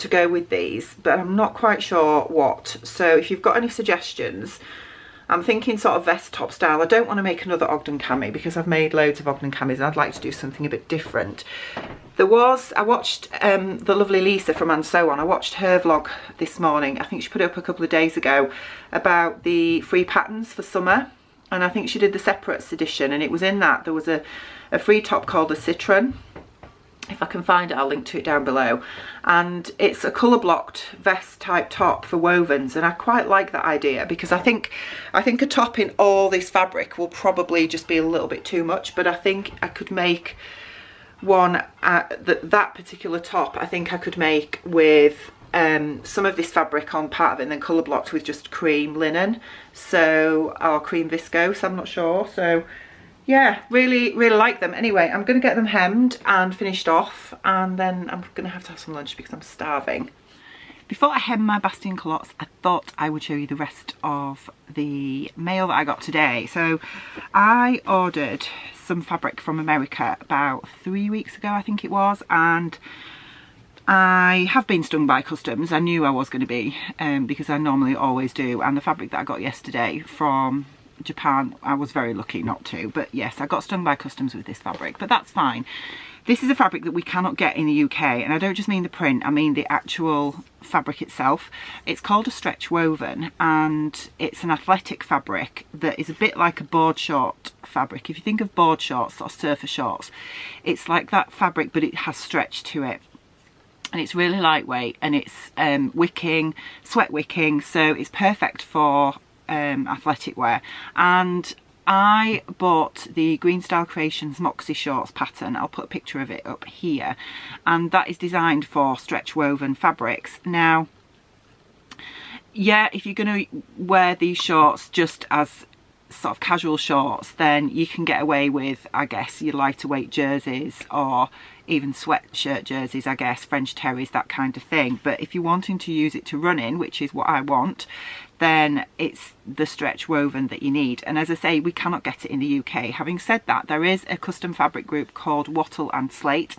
go with these, but I'm not quite sure what. So if you've got any suggestions, I'm thinking sort of vest top style. I don't want to make another Ogden cami because I've made loads of Ogden camis, and I'd like to do something a bit different. I watched the lovely Lisa from And So On. I watched her vlog this morning. I think she put it up a couple of days ago about the free patterns for summer, and I think she did the separates edition, and it was in that there was a free top called the Citron. If I can find it, I'll link to it down below, and it's a colour blocked vest type top for wovens, and I quite like that idea because I think a top in all this fabric will probably just be a little bit too much, but I think I could make one that particular top. I think I could make with some of this fabric on part of it and then colour blocked with just cream linen, or cream viscose, I'm not sure. So yeah, really like them. Anyway, I'm going to get them hemmed and finished off, and then I'm going to have some lunch because I'm starving. Before I hem my Bastion culottes, I thought I would show you the rest of the mail that I got today. So I ordered some fabric from America about 3 weeks ago, I think it was, and I have been stung by customs. I knew I was going to be, because I normally always do, and the fabric that I got yesterday from Japan, I was very lucky not to, but yes, I got stung by customs with this fabric, but that's fine. This is a fabric that we cannot get in the UK, and I don't just mean the print, I mean the actual fabric itself. It's called a stretch woven, and it's an athletic fabric that is a bit like a board short fabric. If you think of board shorts or surfer shorts, it's like that fabric, but it has stretch to it. And it's really lightweight, and it's wicking, sweat wicking, so it's perfect for athletic wear. And I bought the Greenstyle Creations Moxie shorts pattern. I'll put a picture of it up here, and that is designed for stretch woven fabrics. Now, yeah, if you're going to wear these shorts just as sort of casual shorts, then you can get away with, I guess, your lighter weight jerseys or even sweatshirt jerseys, I guess, French terries, that kind of thing. But if you're wanting to use it to run in, which is what I want, then it's the stretch woven that you need. And as I say, we cannot get it in the UK. Having said that, there is a custom fabric group called Wattle and Slate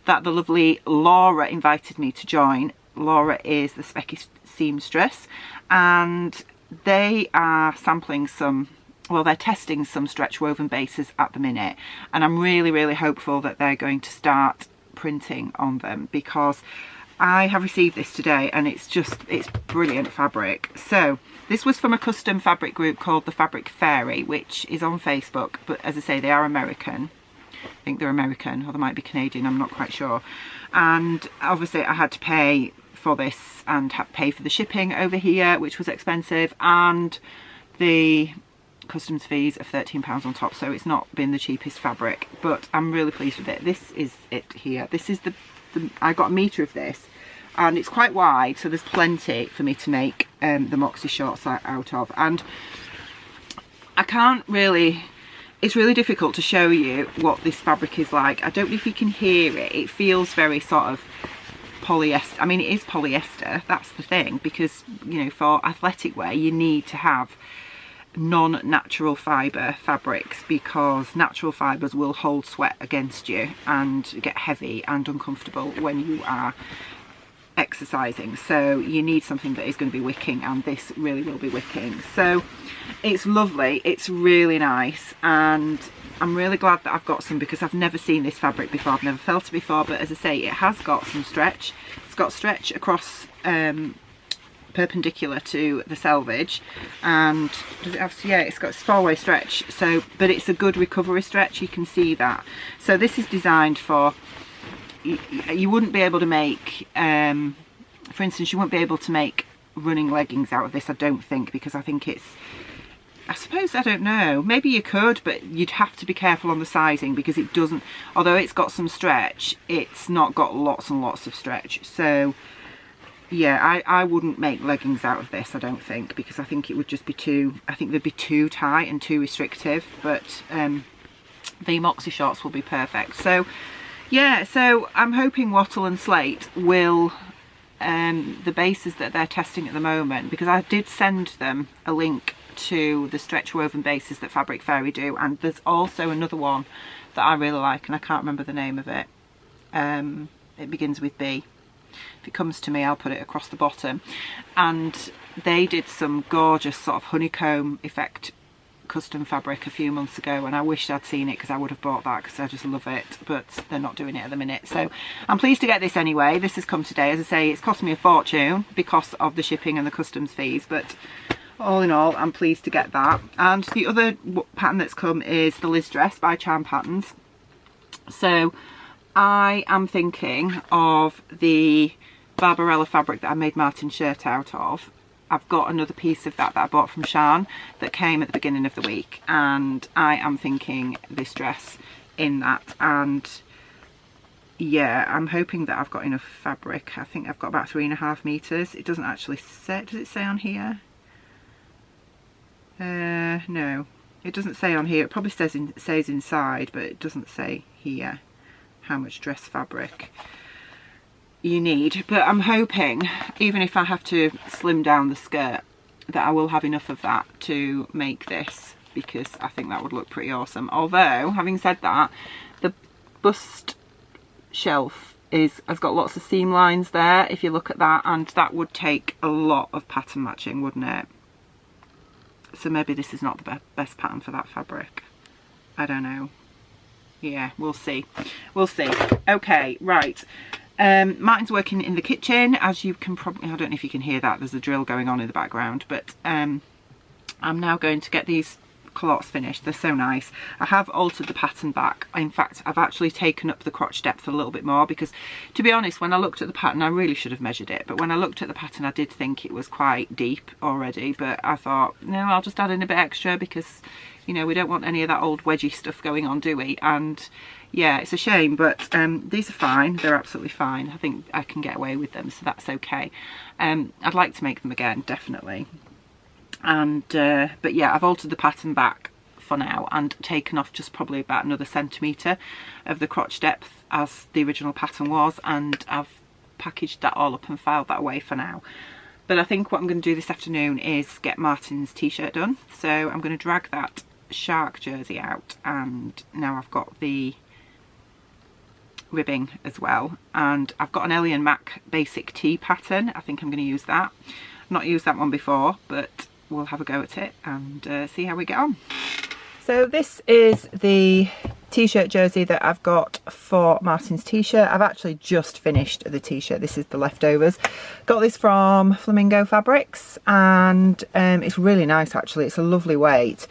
that the lovely Laura invited me to join. Laura is the Specky seamstress, and they are sampling some, well, they're testing some stretch woven bases at the minute, and I'm really hopeful that they're going to start printing on them, because I have received this today and it's brilliant fabric. So this was from a custom fabric group called the Fabric Fairy, which is on Facebook, but as I say, they are American. I think they're American, or they might be Canadian, I'm not quite sure. And obviously I had to pay for this and pay for the shipping over here, which was expensive, and the customs fees of £13 on top, so it's not been the cheapest fabric, but I'm really pleased with it. This is it here. This is the I got a metre of this, and it's quite wide, so there's plenty for me to make the Moxie shorts out of. And I can't really, it's really difficult to show you what this fabric is like. I don't know if you can hear it. It feels very sort of polyester. I mean, it is polyester, that's the thing, because, you know, for athletic wear you need to have non-natural fibre fabrics, because natural fibres will hold sweat against you and get heavy and uncomfortable when you are exercising. So you need something that is going to be wicking, and this really will be wicking. So it's lovely, it's really nice, and I'm really glad that I've got some, because I've never seen this fabric before, I've never felt it before. But as I say, it has got some stretch. It's got stretch across perpendicular to the selvage, and does it have, yeah, it's got 4-way stretch, so, but it's a good recovery stretch, you can see that. So this is designed for, you wouldn't be able to make for instance, you won't be able to make running leggings out of this, I don't think, because I think it's, I suppose, I don't know, maybe you could, but you'd have to be careful on the sizing, because it doesn't, although it's got some stretch, it's not got lots and lots of stretch. So yeah, I wouldn't make leggings out of this, I don't think, because I think it would just be too, I think they'd be too tight and too restrictive. But the Moxie shorts will be perfect. So yeah, so I'm hoping Wattle and Slate will, the bases that they're testing at the moment, because I did send them a link to the stretch woven bases that Fabric Fairy do, and there's also another one that I really like, and I can't remember the name of it. It begins with B. If it comes to me, I'll put it across the bottom. And they did some gorgeous sort of honeycomb effect custom fabric a few months ago, and I wish I'd seen it, because I would have bought that, because I just love it, but they're not doing it at the minute. So I'm pleased to get this anyway. This has come today. As I say, it's cost me a fortune because of the shipping and the customs fees, but all in all, I'm pleased to get that. And the other pattern that's come is the Liz dress by Charm Patterns. So I am thinking of the Barbarella fabric that I made Martin's shirt out of. I've got another piece of that I bought from Shan that came at the beginning of the week, and I am thinking this dress in that. And yeah, I'm hoping that I've got enough fabric. I think I've got about 3.5 meters. It doesn't actually say, does it say on here? No, it doesn't say on here. It probably says inside, but it doesn't say here how much dress fabric you need. But I'm hoping, even if I have to slim down the skirt, that I will have enough of that to make this, because I think that would look pretty awesome. Although, having said that, the bust shelf has got lots of seam lines there, if you look at that, and that would take a lot of pattern matching, wouldn't it? So maybe this is not the best pattern for that fabric. I don't know. Yeah, we'll see. We'll see. Okay, right. Martin's working in the kitchen, as you can probably, I don't know if you can hear that, there's a drill going on in the background, but I'm now going to get these culottes finished. They're so nice. I have altered the pattern back. In fact, I've actually taken up the crotch depth a little bit more, because to be honest, when I looked at the pattern, I really should have measured it, but when I looked at the pattern, I did think it was quite deep already, but I thought, no, I'll just add in a bit extra, because, you know, we don't want any of that old wedgie stuff going on, do we? And yeah, it's a shame, but these are fine. They're absolutely fine. I think I can get away with them, so that's okay. I'd like to make them again, definitely. And but yeah, I've altered the pattern back for now and taken off just probably about another centimetre of the crotch depth as the original pattern was, and I've packaged that all up and filed that away for now. But I think what I'm going to do this afternoon is get Martin's t-shirt done. So I'm going to drag that shark jersey out, and now I've got the ribbing as well, and I've got an Ellie and Mac basic tee pattern. I think I'm going to use that. I've not used that one before, but we'll have a go at it and see how we get on. So this is the t-shirt jersey that I've got for Martin's t-shirt. I've actually just finished the t-shirt. This is the leftovers. Got this from Flamingo Fabrics, and it's really nice actually. It's a lovely weight.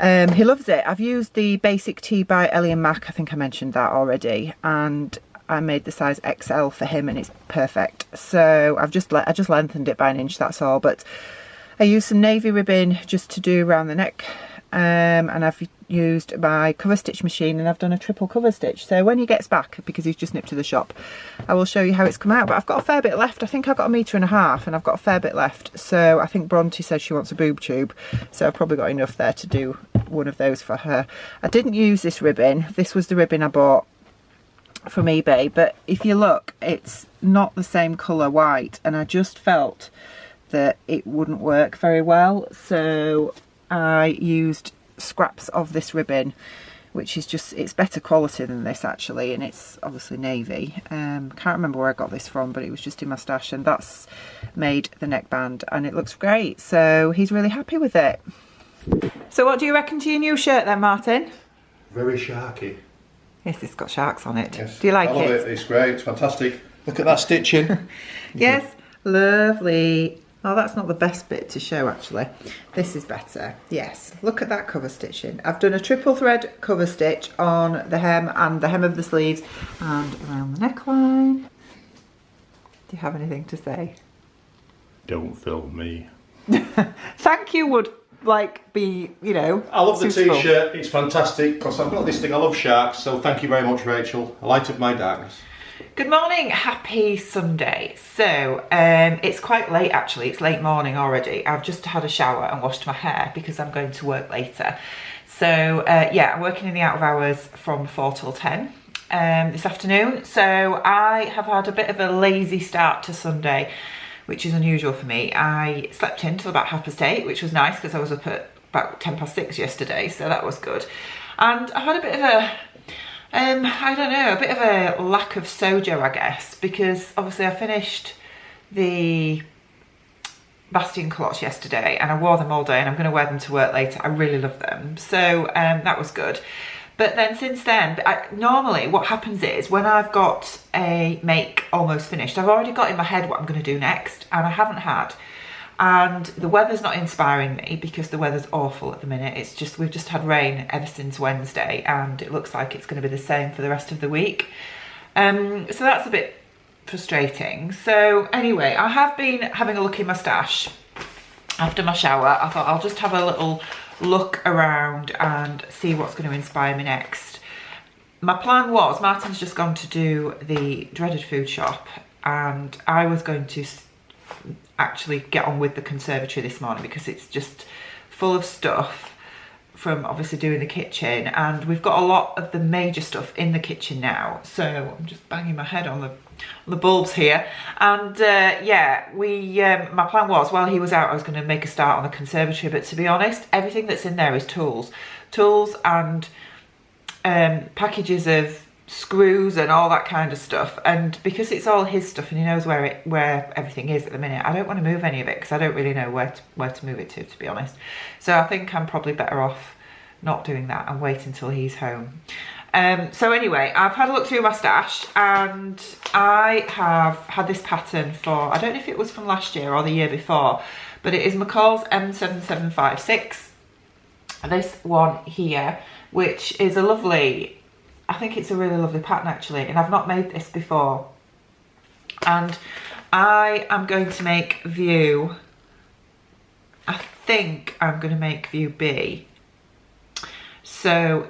He loves it. I've used the basic tee by Ellie and Mac. I think I mentioned that already, and I made the size XL for him, and it's perfect. So I just lengthened it by 1 inch, that's all. But I used some navy ribbon just to do around the neck, and I've used my cover stitch machine, and I've done a triple cover stitch. So when he gets back, because he's just nipped to the shop, I will show you how it's come out. But I've got a fair bit left. I think I've got 1.5 meters, and I've got a fair bit left. So I think Bronte said she wants a boob tube, so I've probably got enough there to do one of those for her. I didn't use this ribbon. This was the ribbon I bought from eBay, but if you look, it's not the same colour white, and I just felt that it wouldn't work very well, so I used scraps of this ribbon, which is just, it's better quality than this actually, and it's obviously navy. Can't remember where I got this from, but it was just in my stash, and that's made the neckband, and it looks great, so he's really happy with it. So what do you reckon to your new shirt then, Martin? Very sharky. Yes, it's got sharks on it. Yes. Do you like it? I love it? It's great, it's fantastic. Look at that stitching. Yes, lovely. Oh, that's not the best bit to show actually. This is better. Yes, look at that cover stitching. I've done a triple thread cover stitch on the hem and the hem of the sleeves and around the neckline. Do you have anything to say? Don't film me. Thank you would like be, you know, I love the suitable. t-shirt, it's fantastic because I've got this thing, I love sharks, so thank you very much, Rachel. A light of my darkness. Good morning, happy Sunday. So it's quite late actually, it's late morning already. I've just had a shower and washed my hair because I'm going to work later. So yeah, I'm working in the out of hours from 4 till 10 this afternoon. So I have had a bit of a lazy start to Sunday, which is unusual for me. I slept in till about 8:30, which was nice because I was up at about 6:10 yesterday, so that was good. And I had a bit of a I don't know, a bit of a lack of sojo, I guess, because obviously I finished the Bastion culottes yesterday and I wore them all day and I'm going to wear them to work later. I really love them. So that was good. But then since then, normally what happens is when I've got a make almost finished, I've already got in my head what I'm going to do next, and I haven't had. And the weather's not inspiring me because the weather's awful at the minute. It's just, we've just had rain ever since Wednesday and it looks like it's going to be the same for the rest of the week. So that's a bit frustrating. So anyway, I have been having a look in my stash after my shower. I thought I'll just have a little look around and see what's going to inspire me next. My plan was, Martin's just gone to do the dreaded food shop and I was going to actually get on with the conservatory this morning because it's just full of stuff from obviously doing the kitchen, and we've got a lot of the major stuff in the kitchen now. So I'm just banging my head on the bulbs here, and yeah, my plan was while he was out I was going to make a start on the conservatory, but to be honest, everything that's in there is tools and packages of screws and all that kind of stuff, and because it's all his stuff and he knows where everything is at the minute, I don't want to move any of it because I don't really know where to move it to be honest. So I think I'm probably better off not doing that and wait until he's home. So anyway, I've had a look through my stash and I have had this pattern for, I don't know if it was from last year or the year before, but it is McCall's M7756. This one here, which is a lovely, I think it's a really lovely pattern actually, and I've not made this before. And I am going to make view, I think I'm going to make view B. So,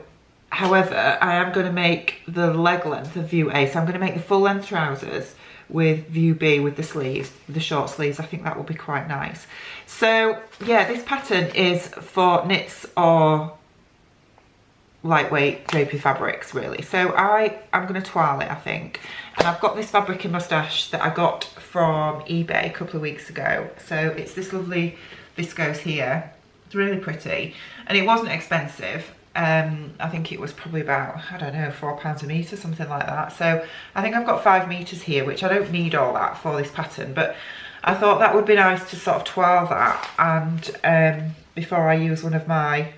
however, I am going to make the leg length of view A. So I'm going to make the full length trousers with view B with the sleeves, the short sleeves. I think that will be quite nice. So yeah, this pattern is for knits or lightweight drapey fabrics really. So I'm going to toile it, I think, and I've got this fabric in my stash that I got from eBay a couple of weeks ago. So it's this lovely viscose here. It's really pretty and it wasn't expensive. I think it was probably about, I don't know, £4 a metre, something like that. So I think I've got 5 metres here, which I don't need all that for this pattern, but I thought that would be nice to sort of toile that and before I use one of my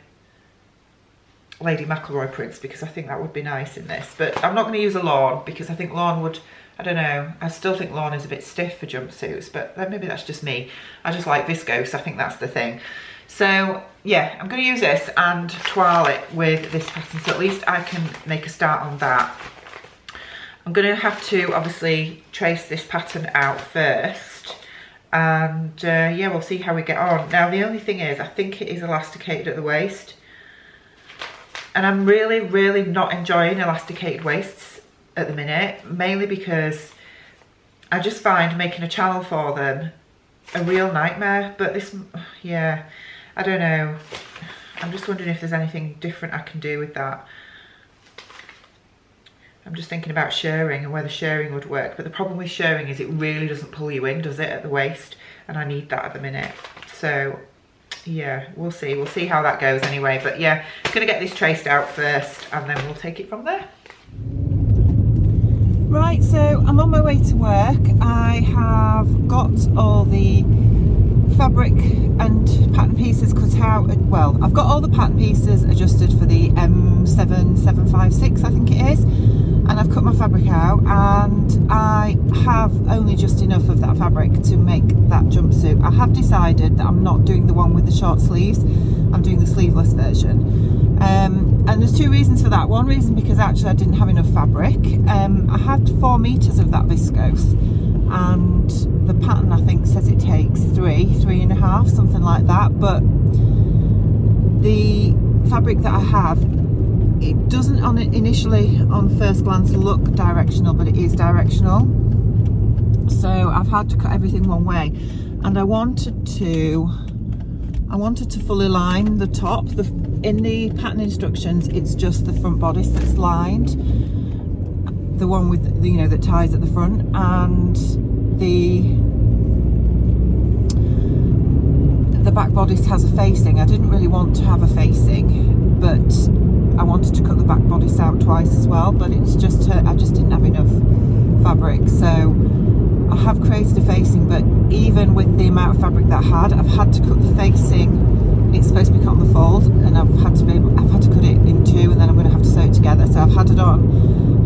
Lady McElroy prints, because I think that would be nice in this. But I'm not going to use a lawn because I think lawn would, I don't know, I still think lawn is a bit stiff for jumpsuits, but maybe that's just me. I just like viscose, I think that's the thing. So yeah, I'm going to use this and toile it with this pattern, so at least I can make a start on that. I'm going to have to obviously trace this pattern out first, and yeah, we'll see how we get on. Now the only thing is, I think it is elasticated at the waist, and I'm really not enjoying elasticated waists at the minute, mainly because I just find making a channel for them a real nightmare. But this, yeah, I don't know. I'm just wondering if there's anything different I can do with that. I'm just thinking about shirring and whether shirring would work. But the problem with shirring is it really doesn't pull you in, does it, at the waist? And I need that at the minute. So yeah, we'll see how that goes anyway. But yeah, I'm gonna get this traced out first and then we'll take it from there. Right, so I'm on my way to work. I have got all the fabric and pattern pieces cut out. Well, I've got all the pattern pieces adjusted for the M7756, I think it is, and I've cut my fabric out, and I have only just enough of that fabric to make that jumpsuit. I have decided that I'm not doing the one with the short sleeves, I'm doing the sleeveless version. And there's 2 reasons for that. One reason because actually I didn't have enough fabric. I had 4 meters of that viscose, and the pattern I think says it takes 3.5, something like that, but the fabric that I have, it doesn't initially on first glance look directional, but it is directional. So I've had to cut everything one way, and I wanted to fully line the top. In the pattern instructions, it's just the front bodice that's lined, the one with that ties at the front, and the back bodice has a facing. I didn't really want to have a facing, but I wanted to cut the back bodice out twice as well, but it's just I just didn't have enough fabric, so I have created a facing. But even with the amount of fabric that I had, I've had to cut the facing. It's supposed to be cut on the fold, and I've had to cut it in two, and then I'm going to have to sew it together. So I've had it on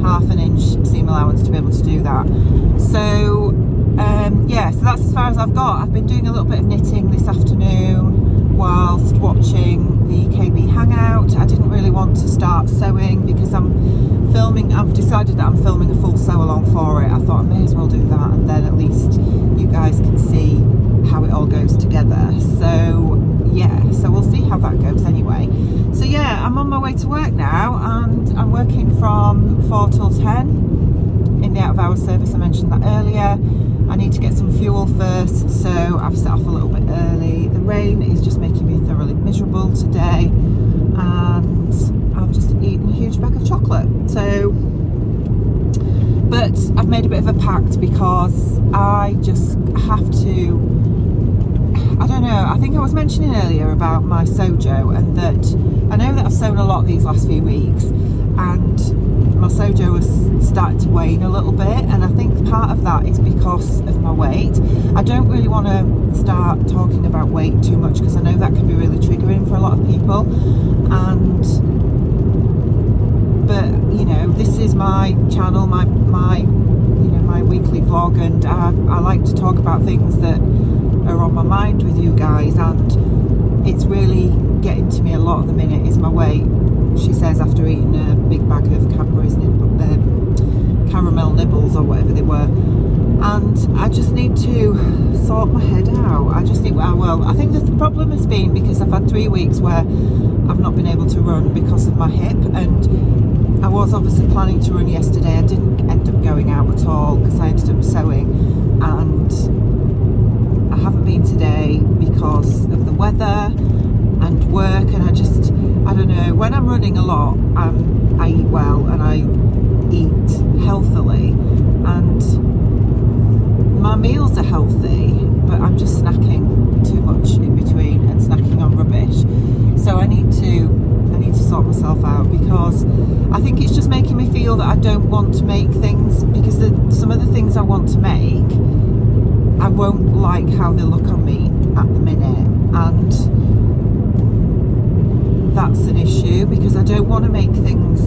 1/2 inch seam allowance to be able to do that. So yeah, so that's as far as I've got. I've been doing a little bit of knitting this afternoon whilst watching the KB Hangout. I didn't really want to start sewing because I've decided that I'm filming a full sew along for it. I thought I may as well do that, and then at least you guys can see how it all goes together. So yeah, so we'll see how that goes anyway. So yeah, I'm on my way to work now, and I'm working from 4 till 10 in the out of hours service. I mentioned that earlier. I need to get some fuel first, so I've set off a little bit early. The rain is just making me thoroughly miserable today, and I've just eaten a huge bag of chocolate. So, but I've made a bit of a pact because I just have to, I don't know, I think I was mentioning earlier about my sojo, and that I know that I've sewn a lot these last few weeks, and my sojo has started to wane a little bit, and I think part of that is because of my weight. I don't really want to start talking about weight too much because I know that can be really triggering for a lot of people, but this is my channel, my weekly vlog, and I like to talk about things that are on my mind with you guys, and it's really getting to me a lot at the minute is my weight. She says after eating a big bag of Cadbury's caramel nibbles or whatever they were, and I just need to sort my head out. I think the problem has been because I've had 3 weeks where I've not been able to run because of my hip, and I was obviously planning to run yesterday. I didn't end up going out at all because I ended up sewing, and I haven't been today because of the weather and work, and I don't know, when I'm running a lot, I eat well and I eat healthily, and my meals are healthy, but I'm just snacking too much in between and snacking on rubbish. So I need to sort myself out, because I think it's just making me feel that I don't want to make things, because some of the things I want to make, I won't like how they look on me at the minute, and that's an issue, because I don't want to make things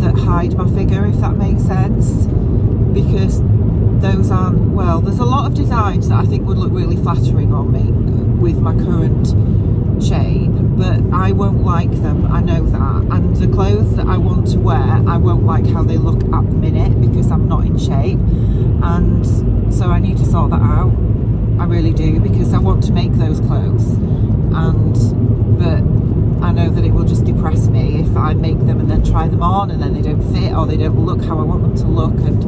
that hide my figure, if that makes sense, because those aren't, well, there's a lot of designs that I think would look really flattering on me with my current shape, but I won't like them, I know that, and the clothes that I want to wear, I won't like how they look at the minute because I'm not in shape, and so I need to sort that out. I really do, because I want to make those clothes, but I know that it will just depress me if I make them and then try them on and then they don't fit or they don't look how I want them to look, and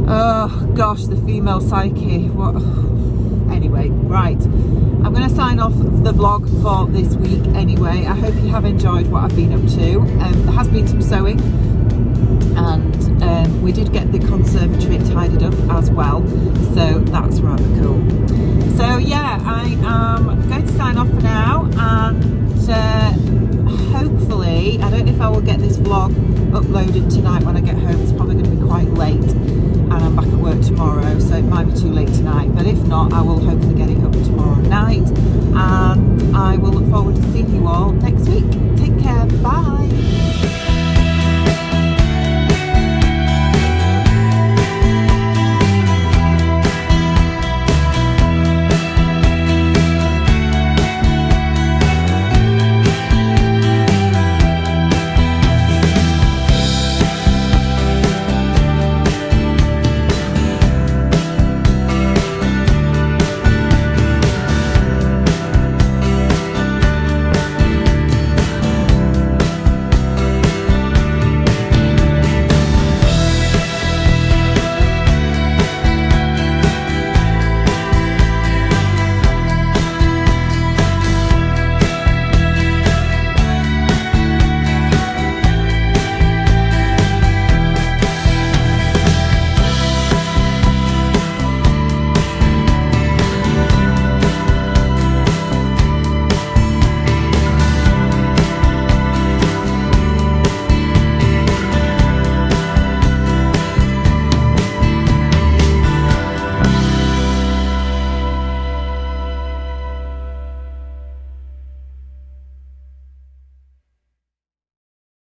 oh gosh, the female psyche, what. Anyway, right, I'm going to sign off the vlog for this week anyway. I hope you have enjoyed what I've been up to. There has been some sewing, and we did get the conservatory tidied up as well, so that's rather cool. So yeah, I am going to sign off for now, and hopefully, I don't know if I will get this vlog uploaded tonight when I get home. It's probably going to be quite late, and I'm back at work tomorrow, so it might be too late tonight, but if not, I will hopefully get it up tomorrow night, and I will look forward to seeing you all next week. Take care, bye.